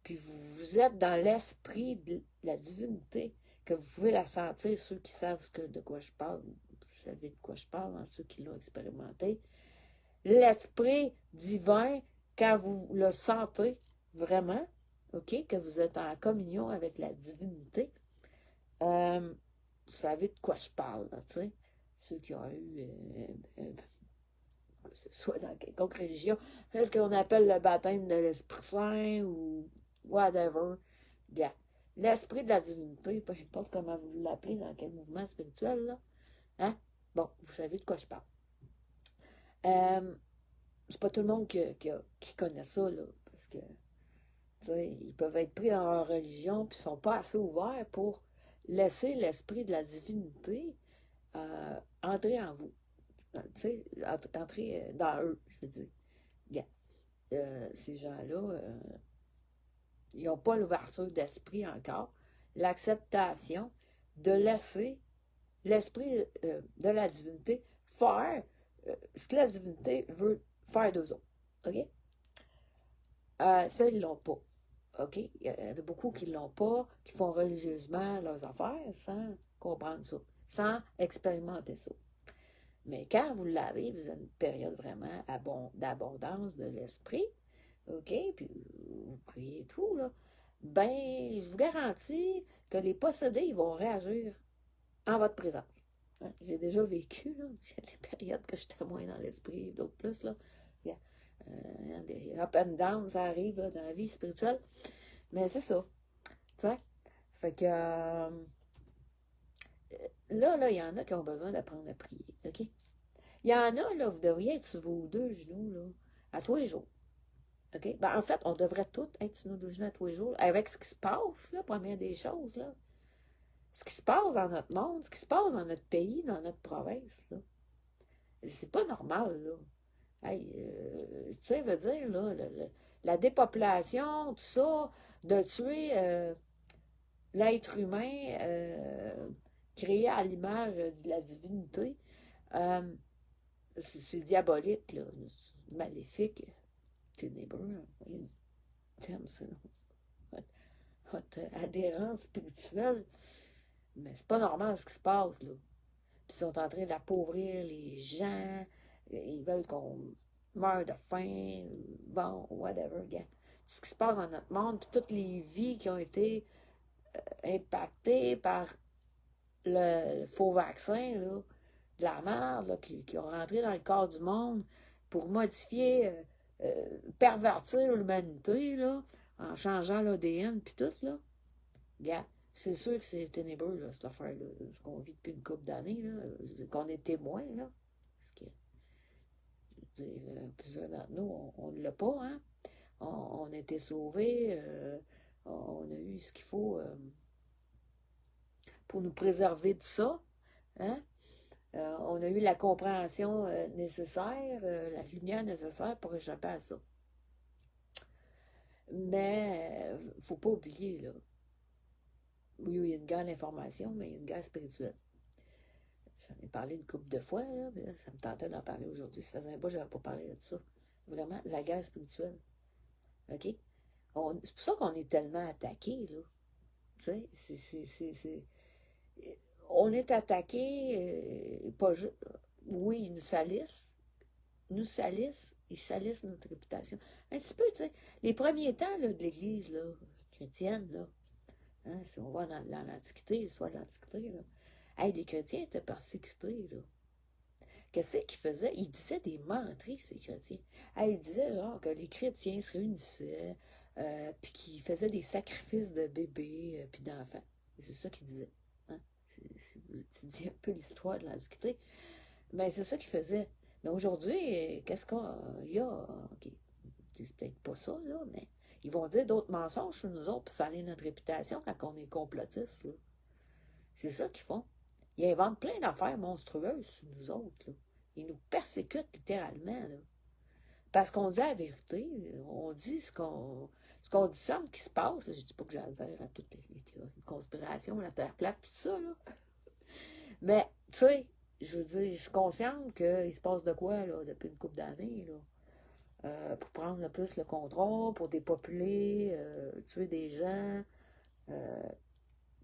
puis vous êtes dans l'esprit de la divinité, que vous pouvez la sentir, ceux qui savent de quoi je parle, vous savez de quoi je parle, hein, ceux qui l'ont expérimenté. L'esprit divin, quand vous le sentez vraiment, ok, que vous êtes en communion avec la divinité, vous savez de quoi je parle, tu sais. Ceux qui ont eu, que ce soit dans quelconque religion, est-ce qu'on appelle le baptême de l'Esprit Saint ou whatever. Yeah. L'esprit de la divinité, peu importe comment vous l'appelez, dans quel mouvement spirituel, là. Hein? Bon, vous savez de quoi je parle. C'est pas tout le monde qui connaît ça, là, parce que, tu sais, ils peuvent être pris dans leur religion, puis ils sont pas assez ouverts pour laisser l'esprit de la divinité entrer en vous. Tu sais, entrer dans eux, je veux dire. Yeah. Ces gens-là, ils n'ont pas l'ouverture d'esprit encore, l'acceptation de laisser l'esprit de la divinité faire ce que la divinité veut faire d'eux autres. OK? Ça, ils ne l'ont pas. OK? Il y en a beaucoup qui ne l'ont pas, qui font religieusement leurs affaires sans comprendre ça, sans expérimenter ça. Mais quand vous l'avez, vous avez une période vraiment d'abondance de l'esprit, OK? Puis vous priez tout, là. Ben, je vous garantis que les possédés, ils vont réagir en votre présence. Hein? J'ai déjà vécu, là. Il y a des périodes que j'étais moins dans l'esprit, d'autres plus, là. Des up and down, ça arrive là, dans la vie spirituelle. Mais c'est ça. Tu sais? Fait que là, il y en a qui ont besoin d'apprendre à prier. OK? Il y en a, là, vous devriez être sur vos deux genoux, là, à tous les jours. OK? Ben, en fait, on devrait tous être sur nos deux genoux à tous les jours, avec ce qui se passe, là, première des choses, là. Ce qui se passe dans notre monde, ce qui se passe dans notre pays, dans notre province, là. C'est pas normal, là. Hey, tu sais, veut dire, là, la dépopulation, tout ça, de tuer l'être humain créé à l'image de la divinité, euh, c'est diabolique, là, maléfique, ténébreux. Thème, ça. Votre adhérence spirituelle. Mais c'est pas normal ce qui se passe, là. Puis ils sont en train d'appauvrir les gens. Ils veulent qu'on meure de faim. Bon, whatever, gars. Ce qui se passe dans notre monde, puis toutes les vies qui ont été impactées par le faux vaccin, là, de la merde, là, qui ont rentré dans le corps du monde pour modifier, pervertir l'humanité, là, en changeant l'ADN, puis tout, là. Regarde, c'est sûr que c'est ténébreux, là, cette affaire-là, ce qu'on vit depuis une couple d'années, là, qu'on est témoin, là. Parce que, je veux dire, plusieurs d'entre nous, on ne l'a pas, hein. On a été sauvés, on a eu ce qu'il faut pour nous préserver de ça, hein. On a eu la compréhension nécessaire, la lumière nécessaire pour échapper à ça. Mais, il ne faut pas oublier, là. Oui, il y a une guerre d'information, mais il y a une guerre spirituelle. J'en ai parlé une couple de fois, là, mais là, ça me tentait d'en parler aujourd'hui. Ça faisait un bout que je n'avais pas parlé de ça. Vraiment, la guerre spirituelle. OK? C'est pour ça qu'on est tellement attaqué, là. Tu sais, on est attaqué, pas juste. Oui, ils nous salissent, ils salissent notre réputation. Un petit peu, tu sais, les premiers temps là, de l'Église là, chrétienne, là, hein, si on va dans l'Antiquité, l'histoire de l'Antiquité, là, hey, les chrétiens étaient persécutés, là. Qu'est-ce qu'ils faisaient? Ils disaient des menteries, ces chrétiens. Hey, ils disaient genre que les chrétiens se réunissaient, puis qu'ils faisaient des sacrifices de bébés, puis d'enfants. C'est ça qu'ils disaient. Hein? Si vous étudiez un peu l'histoire de l'Antiquité, ben c'est ça qu'ils faisaient. Mais aujourd'hui, qu'est-ce qu'il y a? Okay. C'est peut-être pas ça, là, mais ils vont dire d'autres mensonges sur nous autres, puis ça salir notre réputation quand on est complotistes, là. C'est ça qu'ils font. Ils inventent plein d'affaires monstrueuses sur nous autres, là. Ils nous persécutent littéralement, là. Parce qu'on dit la vérité, on dit ce qu'on discerne qui se passe. Là. Je dis pas que j'adhère à toutes les théories de conspiration, la Terre plate, tout ça, là. Mais, tu sais, je veux dire, je suis consciente qu'il se passe de quoi, là, depuis une couple d'années, là. Pour prendre le plus le contrôle, pour dépopuler, tuer des gens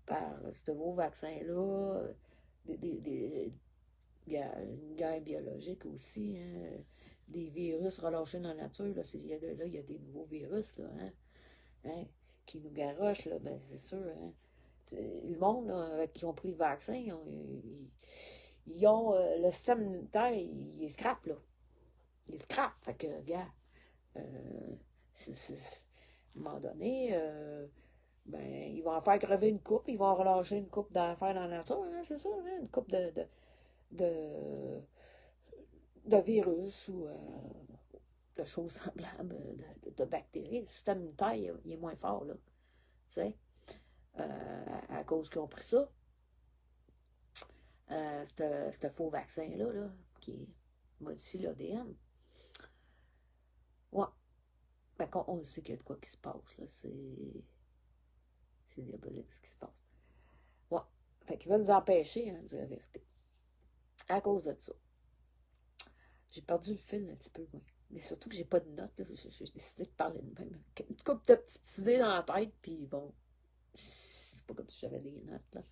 par ce nouveau vaccin-là, il y a une guerre biologique aussi, hein, des virus relâchés dans la nature, là, il y a des nouveaux virus, là, hein, qui nous garochent, là, ben c'est sûr, hein. Le monde là, qui ont pris le vaccin, ils ont le système immunitaire, il scrape, là. Il scrape, fait que, gars, à un moment donné, ben, ils vont en faire crever une coupe, ils vont relâcher une coupe d'affaires dans la nature, hein, c'est ça, hein, une coupe de, de virus ou de choses semblables, de bactéries. Le système immunitaire, il est moins fort, là, tu sais, à cause qu'ils ont pris ça, ce faux vaccin-là, là, qui modifie l'ADN. Ouais. Ben, on sait qu'il y a de quoi qui se passe, là. C'est diabolique ce qui se passe. Ouais. Fait qu'ils veulent nous empêcher, hein, de dire la vérité. À cause de ça. J'ai perdu le fil un petit peu, moi. Mais surtout que j'ai pas de notes, là. J'ai décidé de parler de même. Une couple de petites idées dans la tête, puis bon. C'est pas comme si j'avais des notes, là.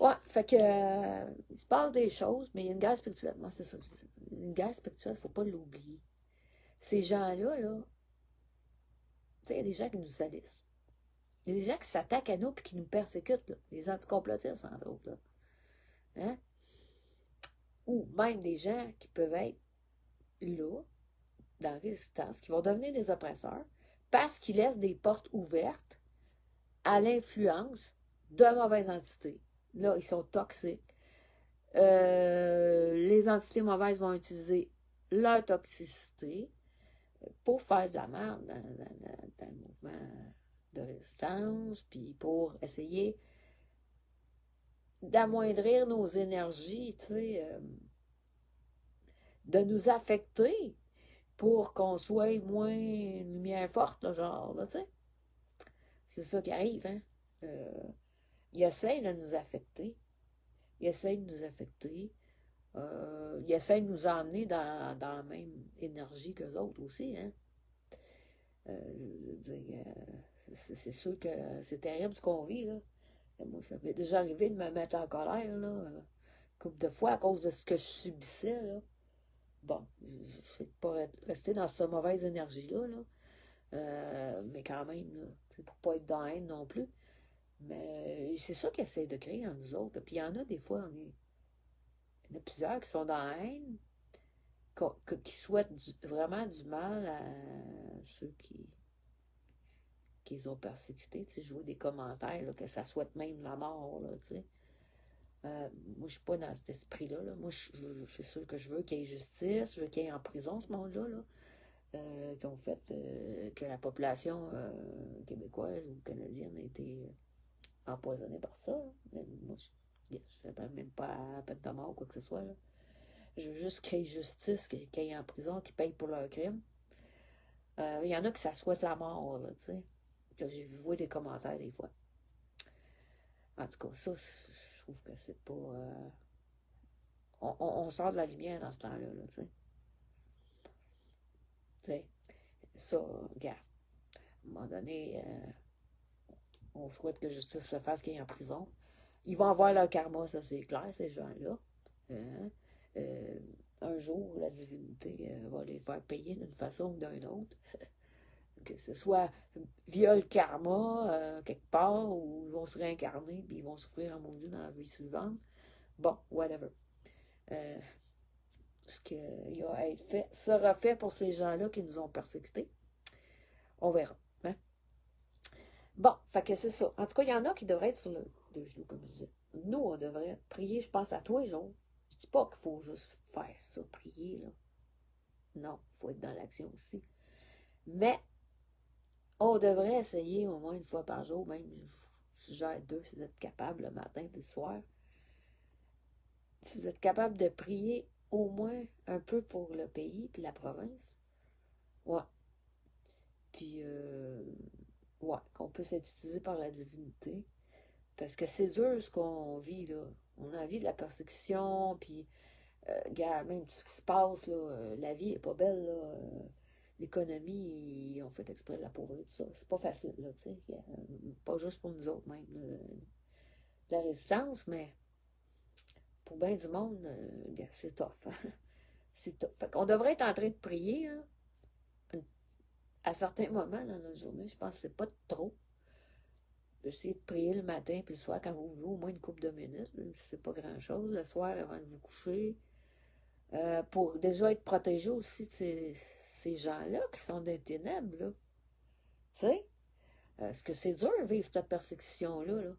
Ouais, fait que il se passe des choses, mais il y a une guerre spirituelle. Moi, c'est ça. Une guerre spirituelle, faut pas l'oublier. Ces gens-là, là, tu sais, il y a des gens qui nous salissent. Il y a des gens qui s'attaquent à nous et qui nous persécutent, là. Les anticomplotistes, entre autres, là. Hein? Ou même des gens qui peuvent être là, dans la résistance, qui vont devenir des oppresseurs parce qu'ils laissent des portes ouvertes à l'influence de mauvaises entités. Là, ils sont toxiques. Les entités mauvaises vont utiliser leur toxicité pour faire de la merde dans le mouvement de résistance, puis pour essayer d'amoindrir nos énergies, tu sais. de nous affecter pour qu'on soit moins une lumière forte, là, genre, là, tu sais. C'est ça qui arrive, hein. Euh, il essaie de nous affecter. Il essaie de nous affecter. Il essaie de nous emmener dans la même énergie qu'eux autres aussi, hein. Je veux dire, c'est sûr que c'est terrible ce qu'on vit, là. Et moi, ça m'est déjà arrivé de me mettre en colère, là, une couple de fois à cause de ce que je subissais, là. Bon, je sais pas rester dans cette mauvaise énergie-là, là. Mais quand même, là, c'est pour pas être dans la haine non plus. Mais c'est ça qu'ils essaient de créer en nous autres. Puis il y en a des fois, il y en a plusieurs qui sont dans la haine, qui souhaitent vraiment du mal à ceux qui les ont persécutés. Tu sais, je vois des commentaires là, que ça souhaite même la mort, là, tu sais. Moi, je suis pas dans cet esprit-là. Là. Moi, je suis sûr que je veux qu'il y ait justice, je veux qu'il y ait en prison ce monde-là, là, qui ont fait que la population québécoise ou canadienne a été empoisonnée par ça. Là. Mais moi, je n'attends même pas à peine de mort ou quoi que ce soit. Là. Je veux juste qu'il y ait justice, qu'il y ait en prison, qu'ils payent pour leurs crimes. Il y en a qui ça souhaite la mort, là, tu sais. J'ai vu des commentaires des fois. En tout cas, ça, je trouve que c'est pas. On sort de la lumière dans ce temps-là, là, tu sais. Tu sais, ça, regarde, à un moment donné, on souhaite que justice se fasse qu'il y ait en prison. Ils vont avoir leur karma, ça c'est clair, ces gens-là. Hein? Euh, un jour, la divinité va les faire payer d'une façon ou d'une autre. Que ce soit via le karma, quelque part, ou ils vont se réincarner, puis ils vont souffrir en maudit dans la vie suivante. Bon, whatever. Ce qui a à être fait sera fait pour ces gens-là qui nous ont persécutés. On verra. Hein? Bon, fait que c'est ça. En tout cas, il y en a qui devraient être sur le deux genoux, comme je disais. Nous, on devrait prier, je pense, à tous les jours. Je dis pas qu'il faut juste faire ça, prier, là. Non, il faut être dans l'action aussi. Mais on devrait essayer au moins une fois par jour, même je suggère deux si vous êtes capable le matin et le soir. Si vous êtes capable de prier au moins un peu pour le pays puis la province, ouais. Puis, ouais, qu'on puisse être utilisé par la divinité. Parce que c'est dur ce qu'on vit, là. On a envie de la persécution, puis, gars, même tout ce qui se passe, là, la vie est pas belle, là. L'économie, ils ont fait exprès de la pauvreté, tout ça. C'est pas facile, là, tu sais. Pas juste pour nous autres, même. De la résistance, mais pour bien du monde, c'est tough. Hein? C'est tough. Fait qu'on devrait être en train de prier, hein, à certains moments dans notre journée. Je pense que c'est pas trop. Essayez de prier le matin puis le soir quand vous voulez, au moins une couple de minutes, même si c'est pas grand-chose, le soir avant de vous coucher. Pour déjà être protégé aussi de ces gens-là qui sont des ténèbres, là. Tu sais? Parce que c'est dur de vivre cette persécution-là, là.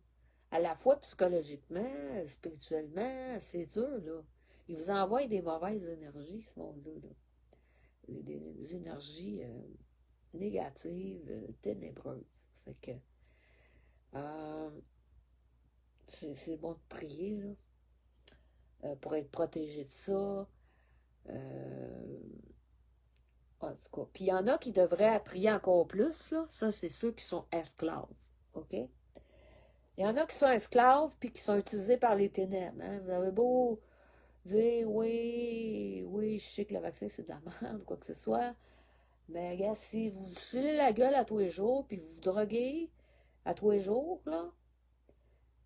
À la fois psychologiquement, spirituellement, c'est dur, là. Ils vous envoient des mauvaises énergies, ce monde-là, là. Des énergies négatives, ténébreuses. Fait que euh, c'est bon de prier, là, pour être protégé de ça. En tout cas. Puis il y en a qui devraient prier encore plus, là. Ça, c'est ceux qui sont esclaves. OK? Il y en a qui sont esclaves puis qui sont utilisés par les ténèbres. Hein? Vous avez beau dire oui, oui, je sais que le vaccin c'est de la merde ou quoi que ce soit. Mais gars, si vous vous saoulez la gueule à tous les jours puis vous vous droguez à tous les jours, là,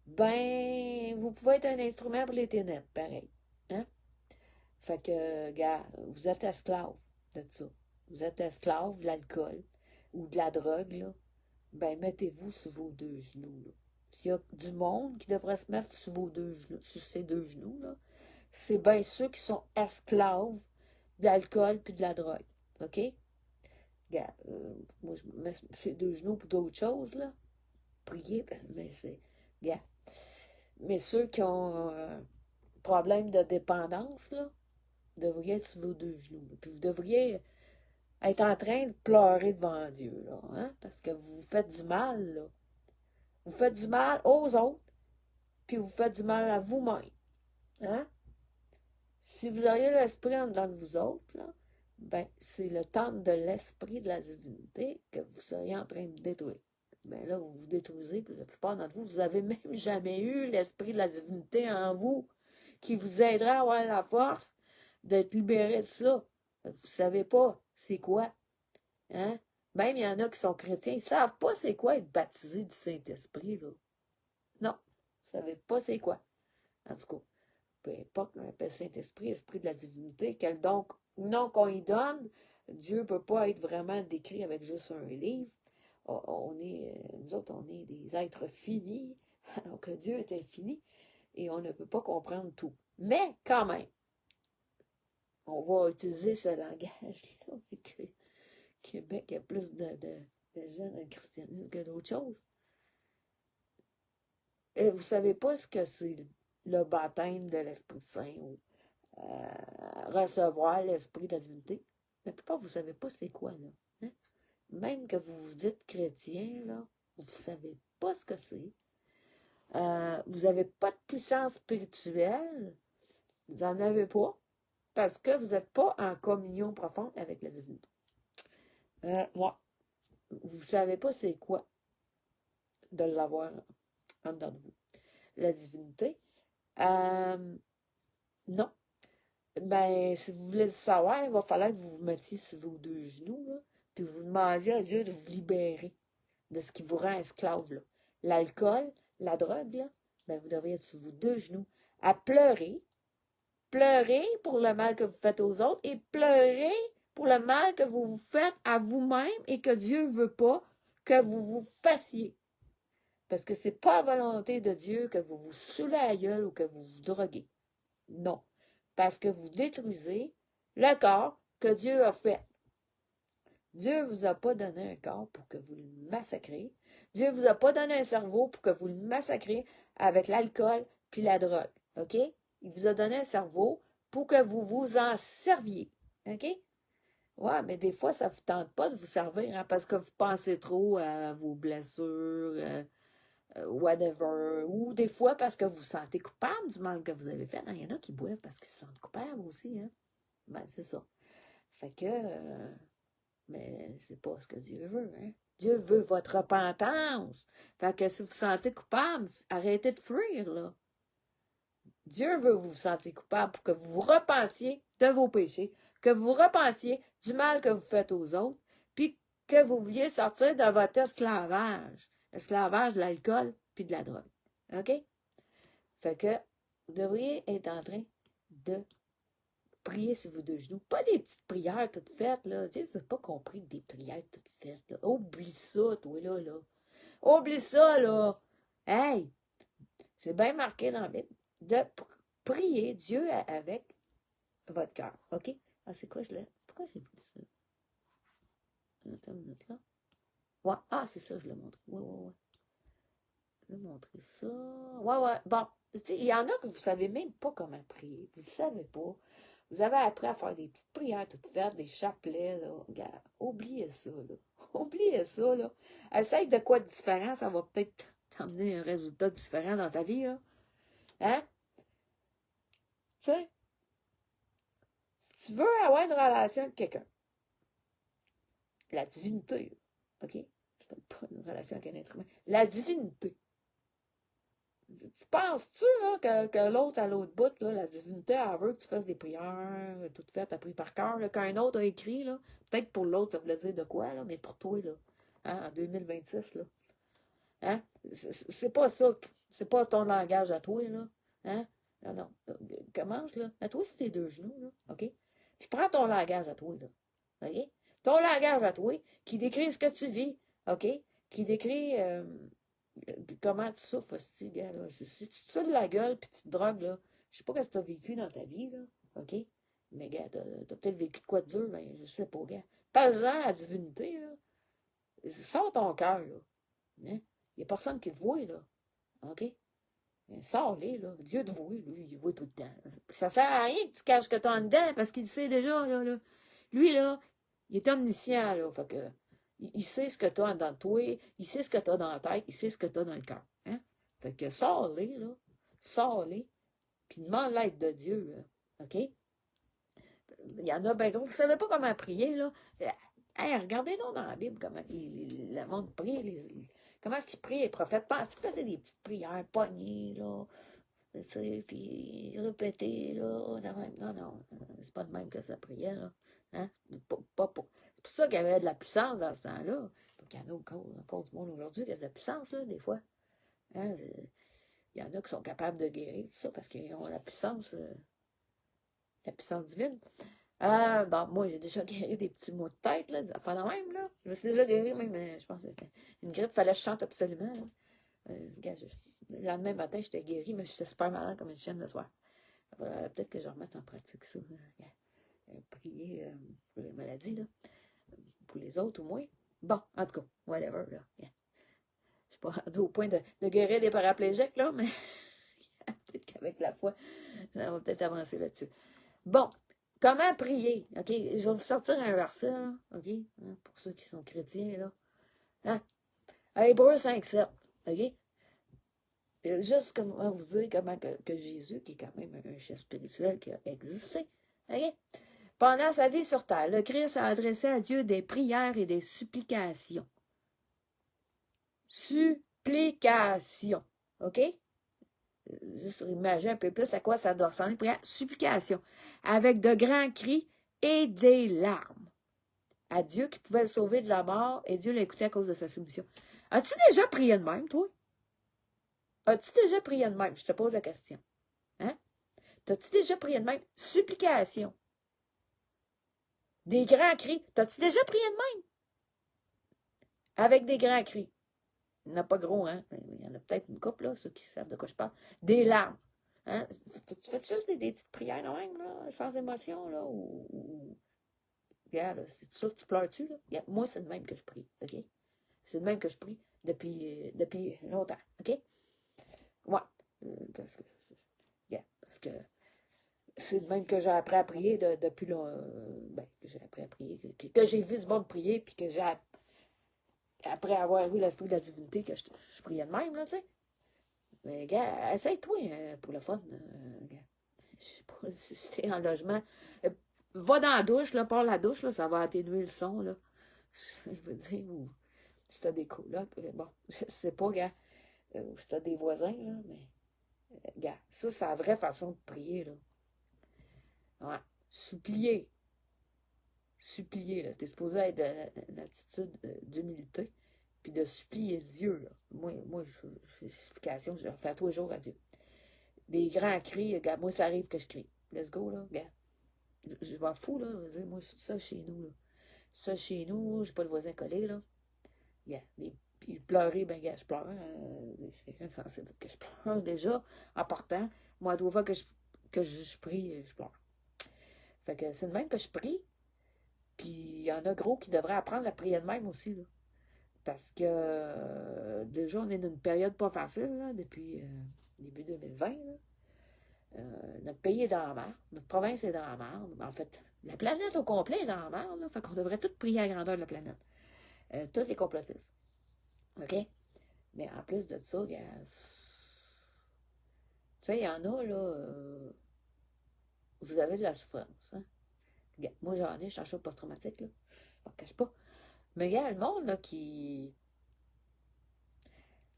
ben, vous pouvez être un instrument pour les ténèbres, pareil. Hein? Fait que, gars, vous êtes esclave de ça. Vous êtes esclave de l'alcool ou de la drogue, là. Ben, mettez-vous sur vos deux genoux, là. S'il y a du monde qui devrait se mettre sur vos deux genoux, sur ses deux genoux, là, c'est bien ceux qui sont esclaves de l'alcool puis de la drogue. OK? Gars, moi, je me mets sur ces deux genoux pour d'autres choses, là. Prier, ben, mais c'est. Gars. Mais ceux qui ont problème de dépendance, là, vous devriez être sur vos deux genoux. Là. Puis vous devriez être en train de pleurer devant Dieu, là, hein? Parce que vous faites du mal, là. Vous faites du mal aux autres, puis vous faites du mal à vous-même. Hein? Si vous auriez l'esprit en dedans de vous autres, là, ben, c'est le temple de l'esprit de la divinité que vous seriez en train de détruire. Ben là, vous vous détruisez, puis la plupart d'entre vous, vous n'avez même jamais eu l'esprit de la divinité en vous qui vous aidera à avoir la force d'être libéré de ça. Vous ne savez pas c'est quoi. Hein? Même il y en a qui sont chrétiens, ils ne savent pas c'est quoi être baptisé du Saint-Esprit. Là. Non, vous ne savez pas c'est quoi. En tout cas, peu importe, on appelle Saint-Esprit, Esprit de la divinité, quel donc nom qu'on y donne, Dieu ne peut pas être vraiment décrit avec juste un livre. Nous autres, on est des êtres finis, alors que Dieu est infini, et on ne peut pas comprendre tout. Mais quand même, on va utiliser ce langage-là, vu que Québec, il y a plus de gens dans le christianisme que d'autres choses. Et vous ne savez pas ce que c'est le baptême de l'Esprit Saint ou recevoir l'Esprit de la divinité. La plupart, vous ne savez pas c'est quoi, là. Hein? Même que vous vous dites chrétien, là, vous ne savez pas ce que c'est. Vous n'avez pas de puissance spirituelle. Vous n'en avez pas. Parce que vous n'êtes pas en communion profonde avec la divinité. Ouais. Vous ne savez pas c'est quoi de l'avoir en dedans de vous. La divinité. Non. Ben, si vous voulez le savoir, il va falloir que vous vous mettiez sur vos deux genoux, là, puis vous demandiez à Dieu de vous libérer de ce qui vous rend esclave, là. L'alcool, la drogue, là, ben, vous devriez être sur vos deux genoux à pleurer. Pleurer pour le mal que vous faites aux autres et pleurer pour le mal que vous vous faites à vous-même et que Dieu ne veut pas que vous vous fassiez. Parce que c'est pas la volonté de Dieu que vous vous saoulez à la gueule ou que vous vous droguez. Non. Parce que vous détruisez le corps que Dieu a fait. Dieu ne vous a pas donné un corps pour que vous le massacrez. Dieu ne vous a pas donné un cerveau pour que vous le massacrez avec l'alcool puis la drogue. OK? Il vous a donné un cerveau pour que vous vous en serviez. OK? Ouais, mais des fois, ça ne vous tente pas de vous servir hein, parce que vous pensez trop à vos blessures, whatever. Ou des fois parce que vous vous sentez coupable du mal que vous avez fait. Il y en a qui boivent parce qu'ils se sentent coupables aussi. Hein? Ben, c'est ça. Fait que, mais c'est pas ce que Dieu veut. Hein? Dieu veut votre repentance. Fait que si vous vous sentez coupable, arrêtez de fuir, là. Dieu veut vous sentir coupable pour que vous vous repentiez de vos péchés, que vous vous repentiez du mal que vous faites aux autres, puis que vous vouliez sortir de votre esclavage de l'alcool puis de la drogue. OK? Fait que vous devriez être en train de prier sur vos deux genoux. Pas des petites prières toutes faites, là. Dieu ne veut pas qu'on prie des prières toutes faites, là. Oublie ça, toi, là. Oublie ça, là. Hey! C'est bien marqué dans la Bible de prier Dieu avec votre cœur. OK? Ah, c'est quoi, pourquoi j'ai pris ça? Attends une minute, là. Ouais. Ah, c'est ça, je l'ai montré. Ouais. Je vais montrer ça. Ouais. Bon, tu sais, il y en a que vous ne savez même pas comment prier. Vous ne savez pas. Vous avez appris à faire des petites prières toutes faites, des chapelets, là. Regarde, oubliez ça, là. Oubliez ça, là. Essaye de quoi de différent, ça va peut-être t'emmener un résultat différent dans ta vie, là. Hein? Tu sais, si tu veux avoir une relation avec quelqu'un, la divinité, OK? Je parle pas d'une relation avec un être humain. La divinité. Tu penses-tu là, que l'autre à l'autre bout, là, la divinité, elle veut que tu fasses des prières toutes faites, appris par cœur, qu'un autre a écrit, là, peut-être pour l'autre, ça voulait dire de quoi, là, mais pour toi, là, hein, en 2026, là, hein? C'est pas ça, c'est pas ton langage à toi, là, hein? Non. Commence, là, à toi, c'est tes deux genoux, là, OK? Puis prends ton langage à toi, là, OK? Ton langage à toi, qui décrit ce que tu vis, OK? Qui décrit... comment tu souffres, aussi, gars, là? Si tu te saoules la gueule puis tu te drogues, là, je sais pas ce que tu as vécu dans ta vie, là, OK? Mais, gars, t'as peut-être vécu de quoi de dur, mais je sais pas, gars. Parle-en à la divinité, là. Sors ton cœur, là. Hein? Il n'y a personne qui te voit, là. OK? Sors-les, là. Dieu te voit, lui, il voit tout le temps. Ça sert à rien que tu caches ce que t'as en dedans, parce qu'il sait déjà, là. Lui, là, il est omniscient, là. Fait que, il sait ce que tu as dans toi, il sait ce que tu as dans la tête, il sait ce que tu as dans le cœur. Hein? Fait que sors-les, là. Sors-les. Puis demande l'aide de Dieu, là. OK? Il y en a, ben, vous ne savez pas comment prier, là. Hey, regardez donc dans la Bible comment le monde prie. Comment est-ce qu'ils prient, les prophètes? Pense qu'ils faisaient des petites prières pognées, là. Tu sais, puis répéter, là. Non, non, c'est pas de même que ça priait, là. Hein? C'est pour ça qu'il y avait de la puissance dans ce temps-là. Donc, il y en a encore du monde aujourd'hui qui a de la puissance, là, des fois. Hein? Il y en a qui sont capables de guérir, tout ça, parce qu'ils ont la puissance divine. Bon, moi, j'ai déjà guéri des petits maux de tête, là, des affaires de même, là. Je me suis déjà guéri, même, je pense, une grippe, il fallait que je chante absolument, là. Le lendemain matin, j'étais guéri, mais j'étais super malade comme une chienne le soir. Peut-être que je remette en pratique ça. Prier pour les maladies, là. Pour les autres, au moins. Bon, en tout cas, whatever, là. Je suis pas rendu au point de guérir des paraplégiques, là, mais peut-être qu'avec la foi, ça va peut-être avancer là-dessus. Bon, comment prier? OK, je vais vous sortir un verset, là, OK, hein, pour ceux qui sont chrétiens, là. Hein? Hébreux 5:7, OK? Juste comment vous dire comment que Jésus, qui est quand même un chef spirituel qui a existé, OK? Pendant sa vie sur terre, le Christ a adressé à Dieu des prières et des supplications. Supplications, OK? Juste imaginer un peu plus à quoi ça doit ressembler. Prière, supplication, avec de grands cris et des larmes à Dieu qui pouvait le sauver de la mort, et Dieu l'a écouté à cause de sa soumission. As-tu déjà prié de même, toi? As-tu déjà prié de même? Je te pose la question. Hein? T'as-tu déjà prié de même? Supplication. Des grands cris. T'as-tu déjà prié de même? Avec des grands cris. Il n'y en a pas gros, hein? Il y en a peut-être une couple, là, ceux qui savent de quoi je parle. Des larmes. Hein? Tu fais juste des petites prières de même, là, sans émotion, là, regarde, c'est sûr que tu pleures-tu, là? Regarde, moi, c'est de même que je prie, OK? C'est de même que je prie depuis longtemps, OK? Ouais. Parce que c'est de même que j'ai appris à prier depuis longtemps. Ben, que j'ai appris à prier, que j'ai vu du monde prier, puis que j'ai après avoir eu l'esprit de la divinité, que je priais de même, là, tu sais. Mais, gars, essaye-toi pour le fun. Je sais pas si t'es en logement. Va dans la douche, là, par la douche, là, ça va atténuer le son, là. Je veux dire, ou si t'as des colocs, bon, je sais pas, gars, ou si t'as des voisins, là, mais, gars, ça, c'est la vraie façon de prier, là. Ouais. Supplier. Supplier, là. T'es supposé être une attitude d'humilité, puis de supplier Dieu, là. Moi je fais supplication, je le fais tous les jours à Dieu. Des grands cris, regarde, moi, ça arrive que je crie. Let's go, là, regarde. Je m'en fous, là. Je veux dire, moi, je suis ça chez nous, là. Ça chez nous, j'ai pas le voisin collé, là. Yeah. Puis pleurer, ben, gars, je pleure. Je suis quelqu'un de sensible que je pleure déjà en partant. Moi, à 2 fois que je prie, je pleure. Fait que c'est de même que je prie. Puis il y en a gros qui devraient apprendre la prière de même aussi, là. Parce que déjà, on est dans une période pas facile, là, depuis début 2020, là. Notre pays est dans la merde. Notre province est dans la merde. En fait, la planète au complet est dans la merde, là. Fait qu'on devrait tous prier à la grandeur de la planète. Tous les complotistes. OK? Mais en plus de ça, tu sais, il y en a, là, vous avez de la souffrance. Hein? Moi, j'en ai, je suis en choc post-traumatique, là. Je ne cache pas. Mais il y a le monde, là, qui...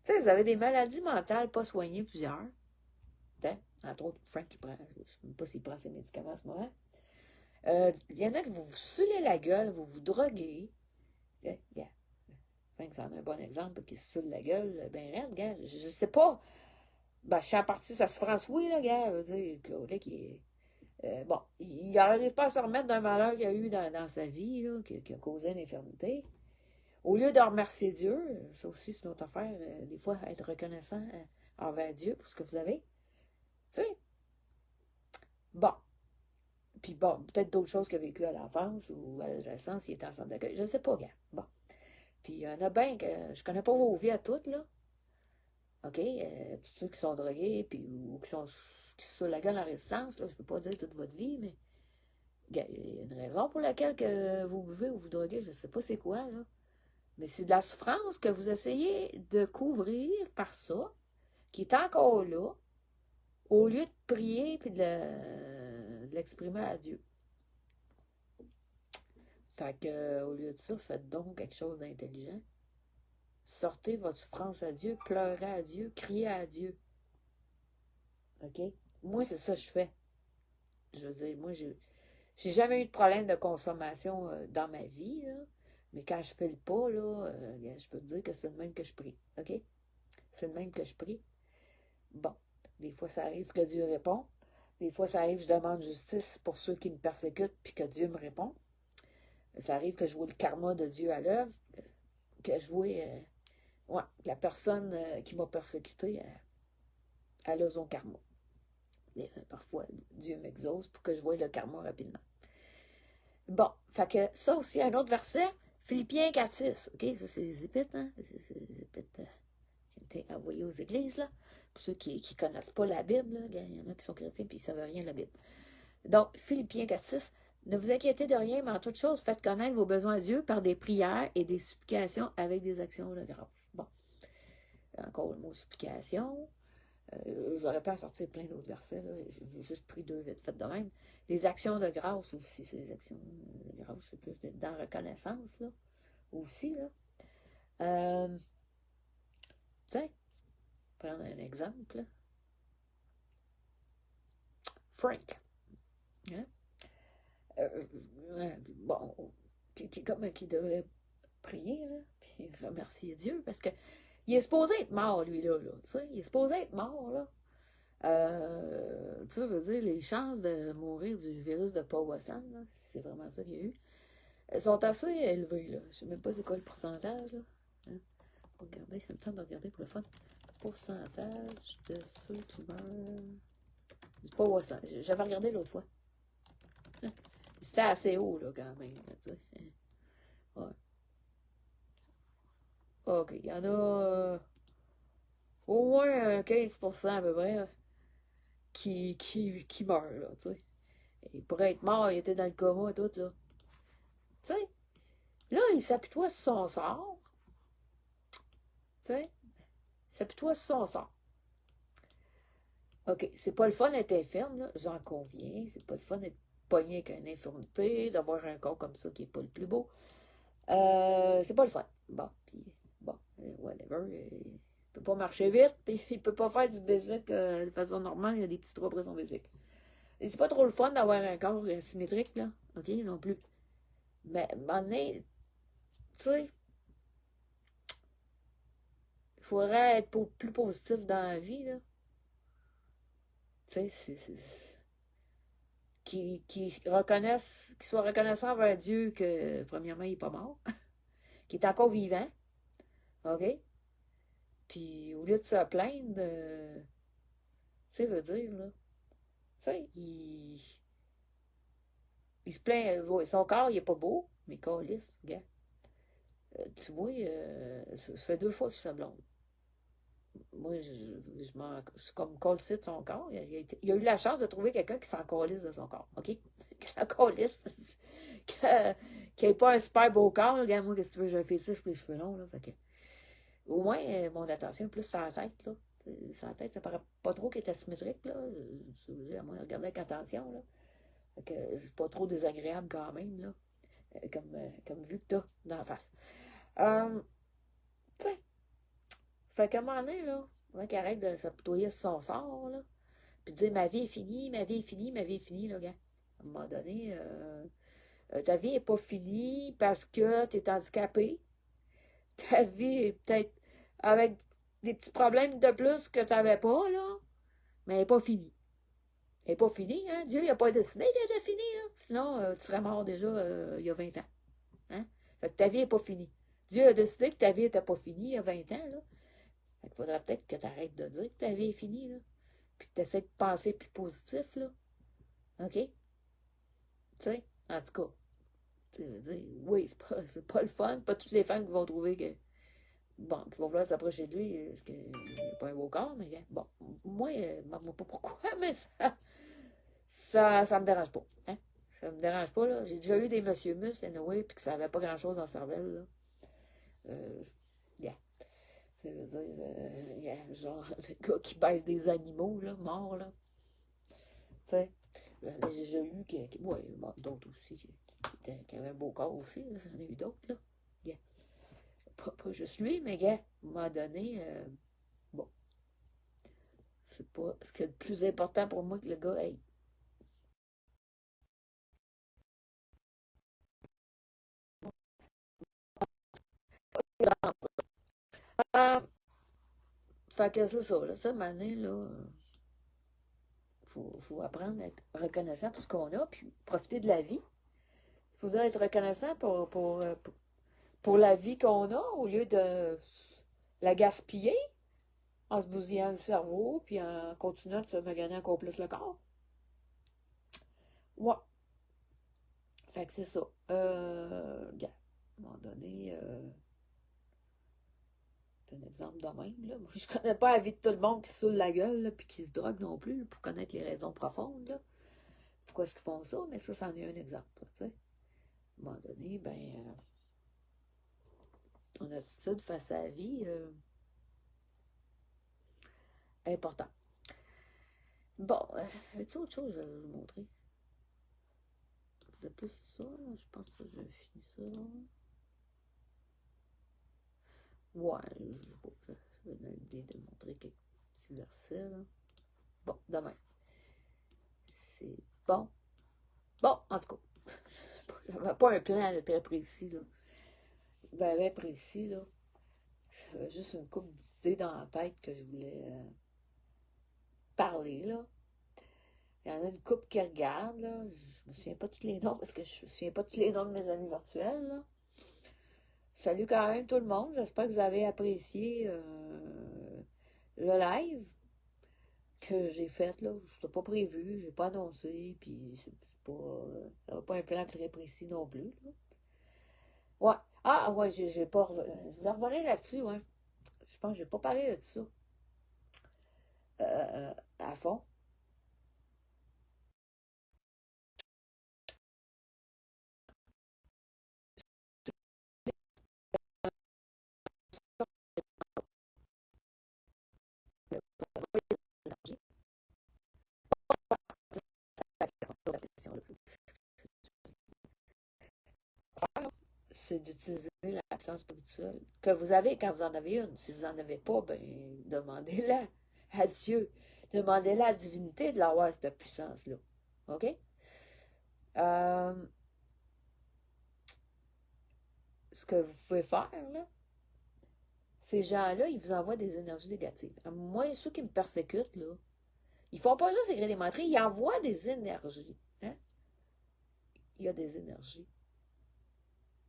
Tu sais, vous avez des maladies mentales pas soignées, plusieurs. T'sais, entre autres, Frank, je ne sais même pas s'il prend ses médicaments à ce moment. Il y en a qui vous saoulez la gueule, vous vous droguez. Yeah. Frank, c'en est un bon exemple, qui se saoule la gueule. Ben, raide, gars, je sais pas. Ben, je suis en partie sa souffrance, oui, là, gars. Je veux dire, bon, il n'arrive pas à se remettre d'un malheur qu'il a eu dans sa vie, là, qui a causé une infirmité. Au lieu de remercier Dieu, ça aussi c'est une autre affaire, des fois être reconnaissant envers Dieu pour ce que vous avez. Tu sais? Bon. Puis bon, peut-être d'autres choses qu'il a vécu à l'enfance ou à l'adolescence, il était en centre d'accueil. Je ne sais pas, gars. Bon. Puis il y en a bien que je connais pas vos vies à toutes, là. OK? Tous ceux qui sont drogués, puis, ou qui sont sur la gueule en résistance, là, je ne peux pas dire toute votre vie, mais il y a une raison pour laquelle que vous buvez ou vous droguez, je ne sais pas c'est quoi, là. Mais c'est de la souffrance que vous essayez de couvrir par ça, qui est encore là, au lieu de prier et de l'exprimer à Dieu. Fait que, au lieu de ça, faites donc quelque chose d'intelligent. Sortez votre souffrance à Dieu, pleurez à Dieu, criez à Dieu. OK? Moi, c'est ça que je fais. Je veux dire, moi, j'ai jamais eu de problème de consommation dans ma vie, là. Mais quand je fais le pas, là, je peux te dire que c'est le même que je prie. OK? C'est le même que je prie. Bon, des fois, ça arrive que Dieu répond. Des fois, ça arrive que je demande justice pour ceux qui me persécutent, puis que Dieu me répond. Ça arrive que je vois le karma de Dieu à l'œuvre, que je vois la personne qui m'a persécuté, elle a son karma. Et, parfois, Dieu m'exauce pour que je voie le karma rapidement. Bon, fait que ça aussi, un autre verset, Philippiens 4:6. OK, ça, c'est les épîtres, hein? C'est les épîtres qui ont été envoyées aux églises, là. Pour ceux qui ne connaissent pas la Bible, là, il y en a qui sont chrétiens et ils ne savent rien de la Bible. Donc, Philippiens 4:6. Ne vous inquiétez de rien, mais en toute chose, faites connaître vos besoins à Dieu par des prières et des supplications avec des actions de grâce. Bon, encore le mot supplication. J'aurais pu en sortir plein d'autres versets. J'ai juste pris deux vite fait de même. Les actions de grâce aussi, c'est les actions de grâce, c'est plus dans la reconnaissance, là, aussi, là. Tiens, prendre un exemple, là. Frank. Hein? Bon, qui devrait prier, là, puis remercier Dieu, parce que il est supposé être mort, lui, là, tu sais, il est supposé être mort, là. Tu sais, veux dire, les chances de mourir du virus de Powassan, là, c'est vraiment ça qu'il y a eu, elles sont assez élevées, là. Je sais même pas c'est quoi le pourcentage, là. Hein? Faut regarder, c'est le temps de regarder pour le fun. Pourcentage de ceux qui meurent du Powassan. J'avais regardé l'autre fois. Hein? C'était assez haut, là, quand même, là, tu sais. Ouais. OK, il y en a au moins 15% à peu près là, qui meurt, là, tu sais. Il pourrait être mort, il était dans le coma, tout, là. Tu sais, là, il s'apitoie sur son sort. Tu sais, il s'apitoie sur son sort. OK, c'est pas le fun d'être infirme, là, j'en conviens. C'est pas le fun d'être pogné avec une infirmité, d'avoir un corps comme ça qui est pas le plus beau. C'est pas le fun. Bon, puis, bon, whatever. Il peut pas marcher vite, puis il peut pas faire du basic de façon normale, il y a des petits trous après son basic. Et c'est pas trop le fun d'avoir un corps symétrique, là. OK, non plus. Mais, à un moment donné, tu sais, il faudrait être plus positif dans la vie, là. Tu sais, qui reconnaissent, qui soit reconnaissant envers Dieu que, premièrement, il n'est pas mort, qu'il est encore vivant, OK? Puis, au lieu de se plaindre, tu sais, veut dire, là, tu sais, il se plaint, son corps, il est pas beau, mais calisse, gars. Tu vois, ça fait 2 fois que je suis blonde. Moi, je m'en. C'est comme calisse de son corps. Il a eu la chance de trouver quelqu'un qui s'en calisse de son corps, OK? Qui s'en calisse. Qui n'ait pas un super beau corps. Regarde, moi, qu'est-ce que tu veux, j'ai un fétiche pour les cheveux longs, là. Fait que, au moins, mon attention est plus sur la tête, là. Sur la tête, ça paraît pas trop qu'il est asymétrique, là. Ça veut dire, à moins de regarder avec attention, là. Fait que c'est pas trop désagréable quand même, là. Comme vue que t'as dans la face. Tu sais, fait qu'à un moment donné, là, faudrait qu'il arrête de s'apitoyer sur son sort, là. Puis de dire ma vie est finie, ma vie est finie, ma vie est finie, là, gars. À un moment donné, ta vie n'est pas finie parce que tu es handicapé. Ta vie est peut-être avec des petits problèmes de plus que tu n'avais pas, là. Mais elle n'est pas finie. Elle n'est pas finie, hein? Dieu n'a pas décidé qu'elle était finie, là. Sinon, tu serais mort déjà il y a 20 ans. Hein? Fait que ta vie n'est pas finie. Dieu a décidé que ta vie n'était pas finie il y a 20 ans, là. Fait qu'il faudrait peut-être que tu arrêtes de dire que ta vie est finie, là. Puis que tu essaies de penser plus positif, là. OK? Tu sais, en tout cas, tu veux dire, oui, c'est pas le fun. Pas toutes les femmes qui vont trouver que. Bon, qui vont vouloir s'approcher de lui, parce qu'il n'est pas un beau corps, mais bon, moi, moi pas pourquoi, mais ça me dérange pas. Hein? Ça me dérange pas, là. J'ai déjà eu des Monsieur Mus, anyway, puis que ça n'avait pas grand-chose dans la cervelle, là. Yeah. Ça veut dire, yeah, genre, le gars qui baisse des animaux, là, morts, là. Tu sais. J'en ai déjà eu ouais, bon, d'autres aussi, qui avaient un beau corps aussi, là, j'en ai eu d'autres, là. Yeah. Pas juste lui, mais gars, à un moment donné, bon, c'est pas ce qui est le plus important pour moi que le gars aille. Ah, fait que c'est ça, là, tu sais, à un moment donné, là, faut apprendre à être reconnaissant pour ce qu'on a, puis profiter de la vie. Faut être reconnaissant pour la vie qu'on a, au lieu de la gaspiller en se bousillant le cerveau, puis en continuant de se maganer encore plus le corps. Ouais. Fait que c'est ça. Regarde, à un moment donné, c'est un exemple de même, là. Moi, je connais pas la vie de tout le monde qui se saoule la gueule, là, puis qui se drogue non plus, là, pour connaître les raisons profondes, là. Pourquoi est-ce qu'ils font ça? Mais ça, c'en est un exemple, tu sais. À un moment donné, ben, ton attitude face à la vie est importante. Bon, as-tu autre chose à vous montrer? C'est plus ça, là. Je pense que j'ai fini ça, là. Ouais, je sais pas. Je vais donner l'idée de montrer quelques petits versets, là. Bon, demain. C'est bon. Bon, en tout cas, j'avais pas un plan là, très précis, là. Ben précis, là. J'avais juste une couple d'idées dans la tête que je voulais parler, là. Il y en a une couple qui regarde, là. Je me souviens pas tous les noms, parce que je me souviens pas tous les noms de mes amis virtuels, là. Salut quand même tout le monde. J'espère que vous avez apprécié le live que j'ai fait, là. C'était pas prévu, j'ai pas annoncé, puis c'est pas, ça va pas un plan très précis non plus, là. Ouais. Ah, ouais, j'ai pas. Je voulais revenir là-dessus, ouais. Je pense que j'ai pas parlé de ça à fond. C'est d'utiliser l'absence spirituelle que vous avez quand vous en avez une. Si vous en avez pas, ben, demandez-la à Dieu. Demandez-la à la divinité de l'avoir, cette puissance-là. OK? Euh, ce que vous pouvez faire, là, ces gens-là, ils vous envoient des énergies négatives. Moi, ceux qui me persécutent, là, ils font pas juste écrire des menteries, ils envoient des énergies. Hein? Il y a des énergies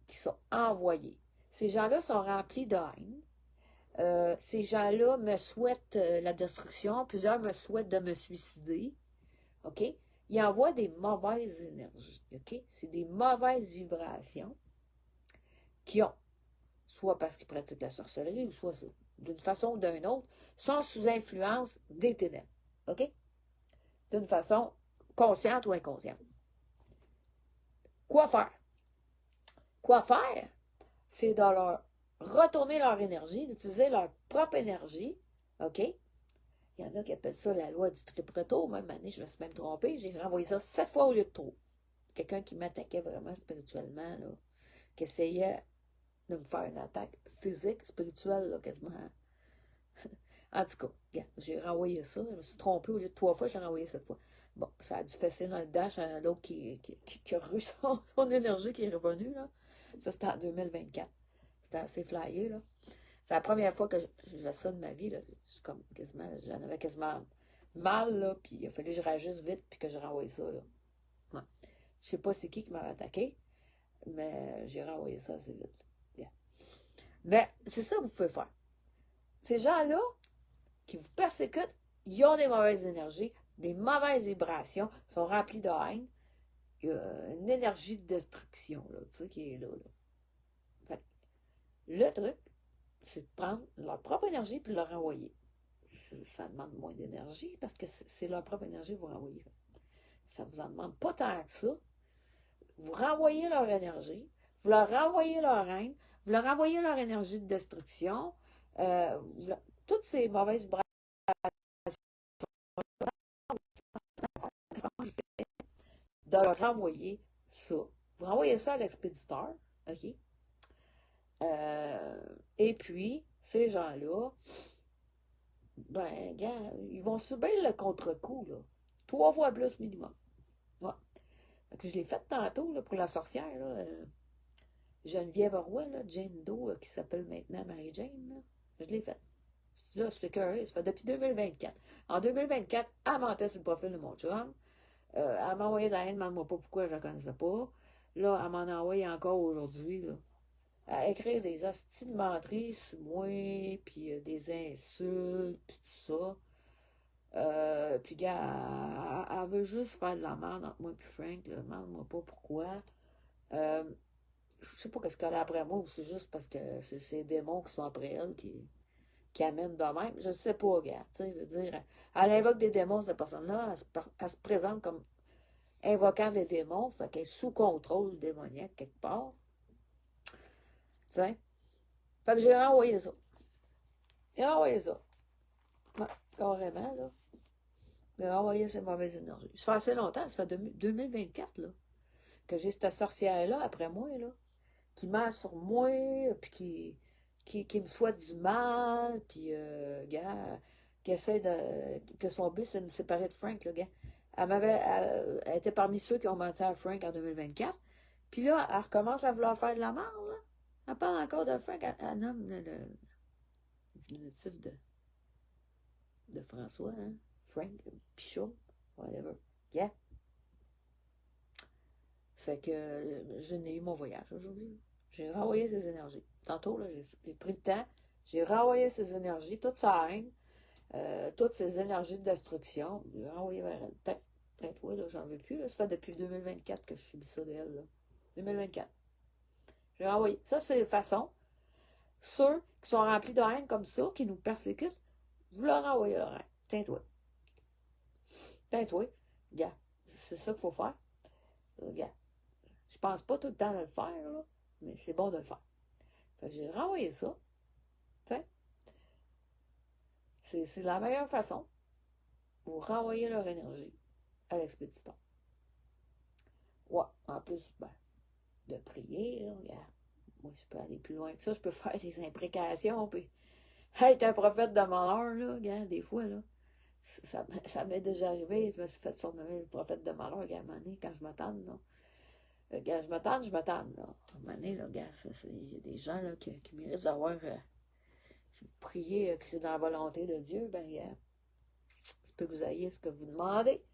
qui sont envoyées. Ces gens-là sont remplis de haine. Ces gens-là me souhaitent la destruction. Plusieurs me souhaitent de me suicider. OK? Ils envoient des mauvaises énergies. OK? C'est des mauvaises vibrations qui ont, soit parce qu'ils pratiquent la sorcellerie, ou soit d'une façon ou d'une autre, sont sous influence des ténèbres. OK? D'une façon consciente ou inconsciente. Quoi faire? Quoi faire? C'est de leur retourner leur énergie, d'utiliser leur propre énergie. OK? Il y en a qui appellent ça la loi du triple-retour. Même année, je me suis même trompée. J'ai renvoyé ça 7 fois au lieu de 3. Quelqu'un qui m'attaquait vraiment spirituellement, là, qui essayait de me faire une attaque physique, spirituelle, là, quasiment. En tout cas, regarde, j'ai renvoyé ça. Je me suis trompée au lieu de 3 fois, je l'ai renvoyé 7 fois. Bon, ça a dû fesser dans le dash à l'autre qui a reçu son énergie qui est revenue, là. Ça, c'était en 2024. C'était assez flyé, là. C'est la première fois que je fais ça de ma vie, là. C'est comme quasiment, j'en avais quasiment mal, là, puis il a fallu que je réagisse vite, puis que je renvoie ça, là. Ouais. Je sais pas c'est qui m'avait attaqué, mais j'ai renvoyé ça assez vite. Yeah. Mais c'est ça que vous pouvez faire. Ces gens-là qui vous persécutent, ils ont des mauvaises énergies, des mauvaises vibrations, sont remplis de haine. Il y a une énergie de destruction, là, tu sais, qui est là, là. Fait le truc, c'est de prendre leur propre énergie puis de leur renvoyer. Ça demande moins d'énergie parce que c'est leur propre énergie que vous renvoyez. Ça vous en demande pas tant que ça. Vous renvoyez leur énergie, vous leur renvoyez leur haine, vous leur renvoyez leur énergie de destruction, toutes ces mauvaises vibrations. de leur renvoyer ça. Vous renvoyez ça à l'expéditeur, OK? Et puis, ces gens-là, ben, gars, ils vont subir le contre-coup, là. 3 fois plus minimum. Ouais. Fait que je l'ai fait tantôt, là, pour la sorcière, là. Geneviève Roy, là, Jane Doe, qui s'appelle maintenant Marie-Jane, là. Je l'ai fait. Là, je suis curieuse. Ça fait depuis 2024. En 2024, elle mentait sur le profil de mon chum. Elle m'a envoyé de la haine, demande-moi pas pourquoi je la connaissais pas. Là, elle m'en a envoyé encore aujourd'hui, là. À écrire des hosties de menteries sur moi, puis des insultes, puis tout ça. Puis, gars, elle veut juste faire de la merde entre moi et Frank, là. Demande-moi pas pourquoi. Euh, je sais pas qu'est-ce qu'elle a après moi, ou c'est juste parce que c'est ces démons qui sont après elle qui amènent de même. Je sais pas, gars. Tu sais, veut dire, elle invoque des démons, cette personne-là. Elle se présente comme invoquant des démons, fait qu'elle est sous contrôle démoniaque quelque part. Tu sais. Fait que j'ai renvoyé ça. J'ai renvoyé ça. Ouais, carrément, là. J'ai renvoyé ces mauvaises énergies. Ça fait assez longtemps, ça fait 2024, là, que j'ai cette sorcière-là après moi, là, qui ment sur moi, puis qui me souhaite du mal, puis, gars, qui essaie que son but, c'est de me séparer de Frank, là, gars. Elle était parmi ceux qui ont menti à Frank en 2024. Puis là, elle recommence à vouloir faire de la merde, là. Elle parle encore de Frank. Elle nomme le diminutif de François, hein? Frank, Pichot, whatever. Yeah. Fait que je n'ai eu mon voyage aujourd'hui. J'ai renvoyé ces énergies. Tantôt, là, j'ai pris le temps. J'ai renvoyé ces énergies, toute sa haine, toutes ces énergies de destruction. J'ai renvoyé vers elle. Peut-être, oui, là, j'en veux plus. Là. Ça fait depuis 2024 que je subis ça d'elle. Là. 2024. J'ai renvoyé. Ça, c'est une façon. Ceux qui sont remplis de haine comme ça, qui nous persécutent, vous leur envoyez leur haine. Tiens-toi. Tiens-toi. Regarde. C'est ça qu'il faut faire. Regarde. Je pense pas tout le temps de le faire, là, mais c'est bon de le faire. Fait que j'ai renvoyé ça. Tiens. C'est la meilleure façon. Vous renvoyez leur énergie à l'expéditeur. Ouais, en plus, ben, de prier, là, regarde. Moi, je peux aller plus loin que ça. Je peux faire des imprécations, puis être un prophète de malheur, là, regarde, des fois, là. Ça m'est déjà arrivé. Je me suis fait surnommer le prophète de malheur, regarde, à un moment donné, quand je m'attends, là. Regarde, je m'attends, là. À un moment donné, là, regarde, il y a des gens, là, qui méritent d'avoir... si vous priez que c'est dans la volonté de Dieu, ben, ça peut vous ayez ce que vous demandez,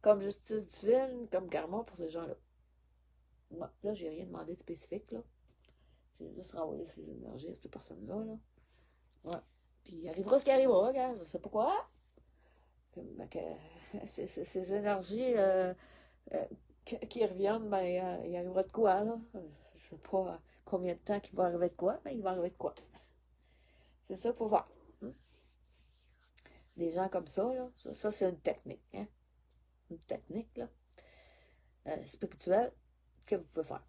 comme justice divine, comme karma pour ces gens-là. Moi, là, j'ai rien demandé de spécifique, là. J'ai juste renvoyé ces énergies à cette personne-là, là. Ouais. Puis il arrivera ce qui arrivera, regarde, je sais pas quoi. Ben, ces énergies euh, qui reviennent, ben, il arrivera de quoi, là? Je sais pas combien de temps qu'il va arriver de quoi, mais il va arriver de quoi. C'est ça qu'il faut faire. Hein? Des gens comme ça, là, ça c'est une technique, hein? Une technique, là, spirituelle que vous pouvez faire.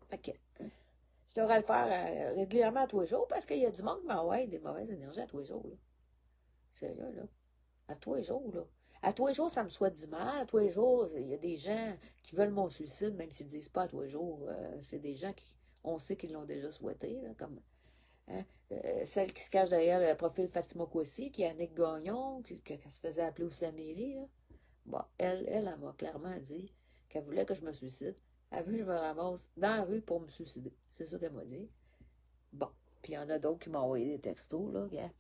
Fait que, je devrais le faire régulièrement à tous les jours parce qu'il y a du monde qui m'envoie des mauvaises énergies à tous les jours, là. Sérieux, là. À tous les jours, là. À tous les jours, ça me souhaite du mal. À tous les jours, il y a des gens qui veulent mon suicide, même s'ils ne disent pas à tous les jours. C'est des gens qui, on sait qu'ils l'ont déjà souhaité, là, comme hein, celle qui se cache derrière le profil Fatima Kouassi, qui est Annick Gagnon, qui se faisait appeler aussi Amélie, là. Bon, elle m'a clairement dit qu'elle voulait que je me suicide. Elle a vu que je me ramasse dans la rue pour me suicider. C'est ça qu'elle m'a dit. Bon. Puis il y en a d'autres qui m'ont envoyé des textos, là, gars.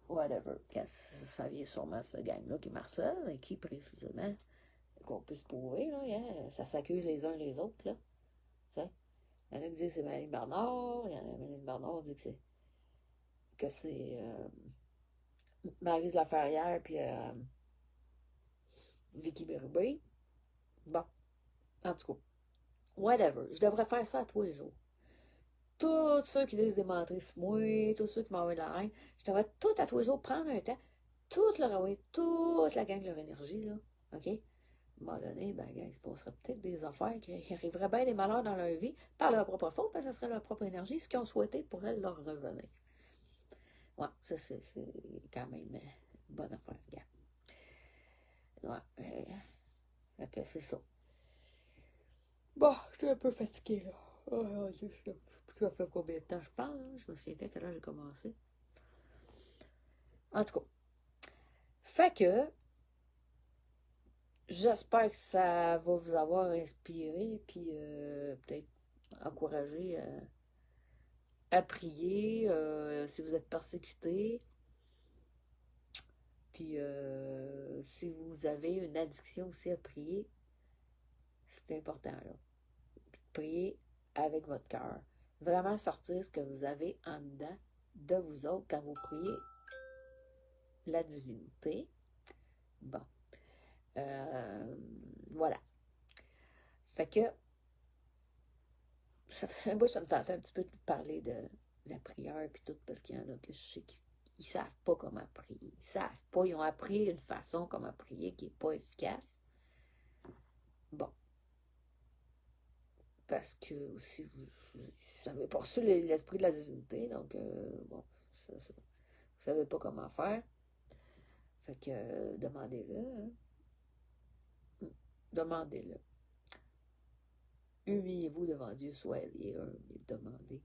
Whatever. Ça vient sûrement de ce gang-là qui marcelle, et qui précisément, qu'on puisse prouver, là, yeah, ça s'accuse les uns les autres, là. T'sais. Il y en a qui disent que c'est Mélanie Bernard, il y en a Mélanie Bernard dit que c'est Maryse Laferrière puis Vicky Bérubé. Bon, en tout cas, whatever. Je devrais faire ça à tous les jours. Tous ceux qui disent des menteries sur moi, tous ceux qui m'envoient de la haine, je devrais tout à tous les jours prendre un temps, tout leur envoyer, toute la gang de leur énergie, là. OK? À un moment donné, ben, il se passerait peut-être des affaires qui arriveraient bien des malheurs dans leur vie par leur propre faute, parce que ce serait leur propre énergie. Ce qu'ils ont souhaité pourrait leur revenir. Ouais, ça, c'est quand même une bonne affaire, gars. Ouais, fait que c'est ça. Bon, je suis un peu fatiguée, là. Oh, mon Dieu, ça fait combien de temps je parle, hein? Je me souviens pas à quelle heure j'ai commencé. En tout cas, fait que j'espère que ça va vous avoir inspiré, puis peut-être encouragé à prier si vous êtes persécuté. Puis si vous avez une addiction aussi à prier, c'est important, là. Puis prier avec votre cœur. Vraiment sortir ce que vous avez en dedans de vous autres quand vous priez la divinité. Bon. Voilà. Fait que ça fait un bout, ça me tentait un petit peu de parler de la prière puis tout, parce qu'il y en a que je sais qui ils savent pas comment prier. Ils savent pas. Ils ont appris une façon comment prier qui n'est pas efficace. Bon. Parce que aussi, vous n'avez pas reçu l'esprit de la divinité, donc bon, vous savez pas comment faire. Fait que demandez-le. Hein. Demandez-le. Humiliez-vous devant Dieu, soyez humble et demandez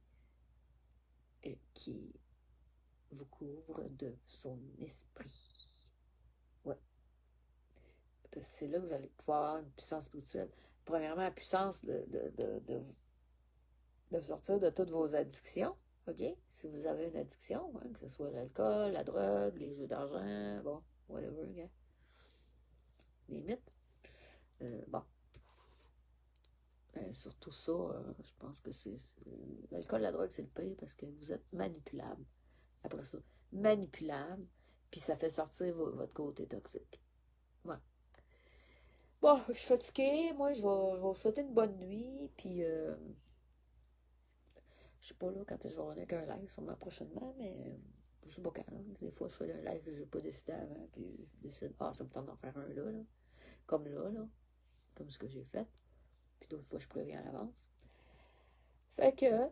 qui vous couvre de son esprit. Ouais. Parce que c'est là que vous allez pouvoir avoir une puissance spirituelle. Premièrement, la puissance de sortir de toutes vos addictions. OK? Si vous avez une addiction, hein, que ce soit l'alcool, la drogue, les jeux d'argent, bon, whatever, hein, les mythes. Bon. Surtout ça, je pense que c'est l'alcool, la drogue, c'est le pire parce que vous êtes manipulable. Après ça, manipulable, puis ça fait sortir votre côté toxique. Ouais. Bon, je suis fatiguée. Moi, je vais vous souhaiter une bonne nuit, puis je sais pas là quand je vais revenir avec un live sûrement prochainement, mais je sais pas quand. Là. Des fois, je fais un live, je n'ai pas décidé avant, puis je décide, ça me tente d'en faire un là, comme là, comme ce que j'ai fait. Puis d'autres fois, je préviens à l'avance. Fait que,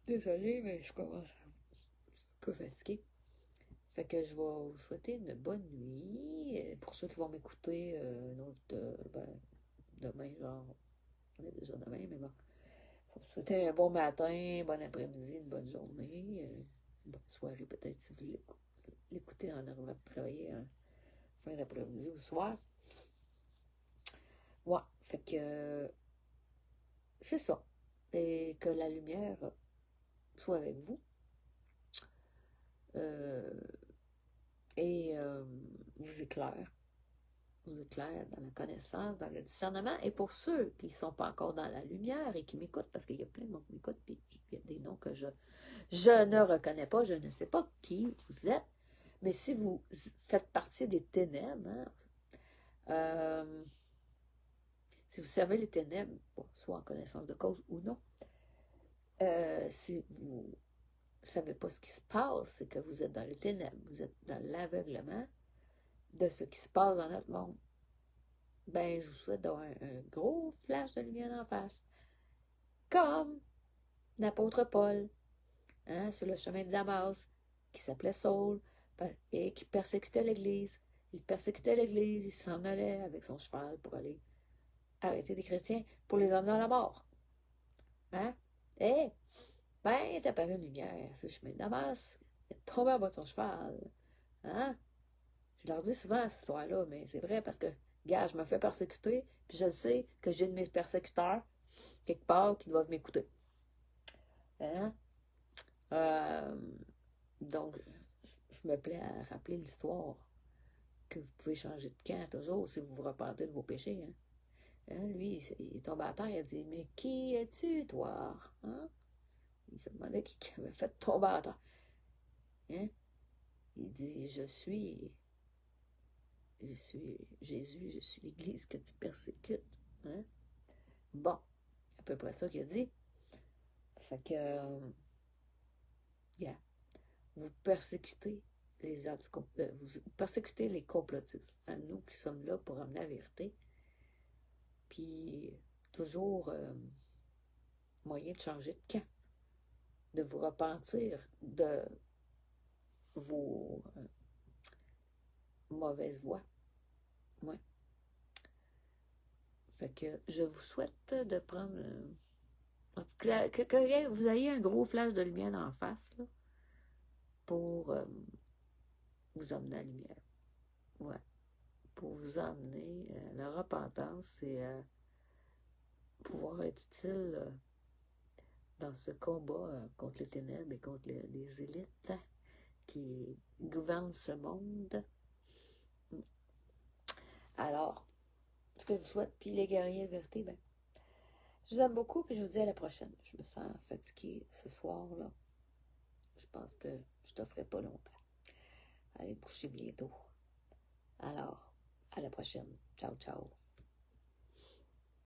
désolé, mais je commence un peu fatiguée. Fait que je vais vous souhaiter une bonne nuit. Pour ceux qui vont m'écouter, demain, genre, on est déjà demain, mais bon. Je vais vous souhaiter un bon matin, bon après-midi, une bonne journée, une bonne soirée peut-être si vous l'écoutez en arrivant de travailler fin d'après-midi ou soir. Ouais, fait que c'est ça. Et que la lumière soit avec vous. Et vous éclaire dans la connaissance, dans le discernement. Et pour ceux qui ne sont pas encore dans la lumière et qui m'écoutent, parce qu'il y a plein de monde qui m'écoute, puis il y a des noms que je ne reconnais pas, je ne sais pas qui vous êtes, mais si vous faites partie des ténèbres, hein, si vous servez les ténèbres, bon, soit en connaissance de cause ou non, si vous ne savez pas ce qui se passe, c'est que vous êtes dans les ténèbres, vous êtes dans l'aveuglement de ce qui se passe dans notre monde. Ben, je vous souhaite d'avoir un gros flash de lumière en face. Comme l'apôtre Paul, hein, sur le chemin de Damas, qui s'appelait Saul, et qui persécutait l'Église. Il persécutait l'Église, il s'en allait avec son cheval pour aller arrêter des chrétiens, pour les emmener à la mort. Hein? Eh, ben, il est apparu une lumière sur le chemin de Damas. Il est tombé en bas de son cheval. Hein? Je leur dis souvent cette histoire-là, mais c'est vrai parce que, gars, je me fais persécuter, puis je sais que j'ai de mes persécuteurs, quelque part, qui doivent m'écouter. Hein? Donc, je me plais à rappeler l'histoire que vous pouvez changer de camp toujours si vous vous repentez de vos péchés. Hein? Lui, il est tombé à terre, il a dit, mais qui es-tu, toi? Hein? Il se demandait qui avait fait tomber à terre. Hein? Il dit, je suis Jésus, je suis l'Église que tu persécutes. Hein? Bon, à peu près ça qu'il a dit. Fait que, yeah, vous persécutez vous persécutez les complotistes. À nous qui sommes là pour amener la vérité. Puis, toujours moyen de changer de camp, de vous repentir de vos mauvaises voies. Ouais. Fait que je vous souhaite de prendre... en tout cas, que vous ayez un gros flash de lumière en face, là, pour vous emmener à la lumière. Ouais. Pour vous emmener à la repentance et pouvoir être utile dans ce combat contre les ténèbres et contre les élites qui gouvernent ce monde. Alors, ce que je vous souhaite, puis les guerriers de vérité, ben, je vous aime beaucoup, puis je vous dis à la prochaine. Je me sens fatiguée ce soir-là. Je pense que je t'offrais pas longtemps. Allez me coucher bientôt. Alors, à la prochaine. Ciao, ciao.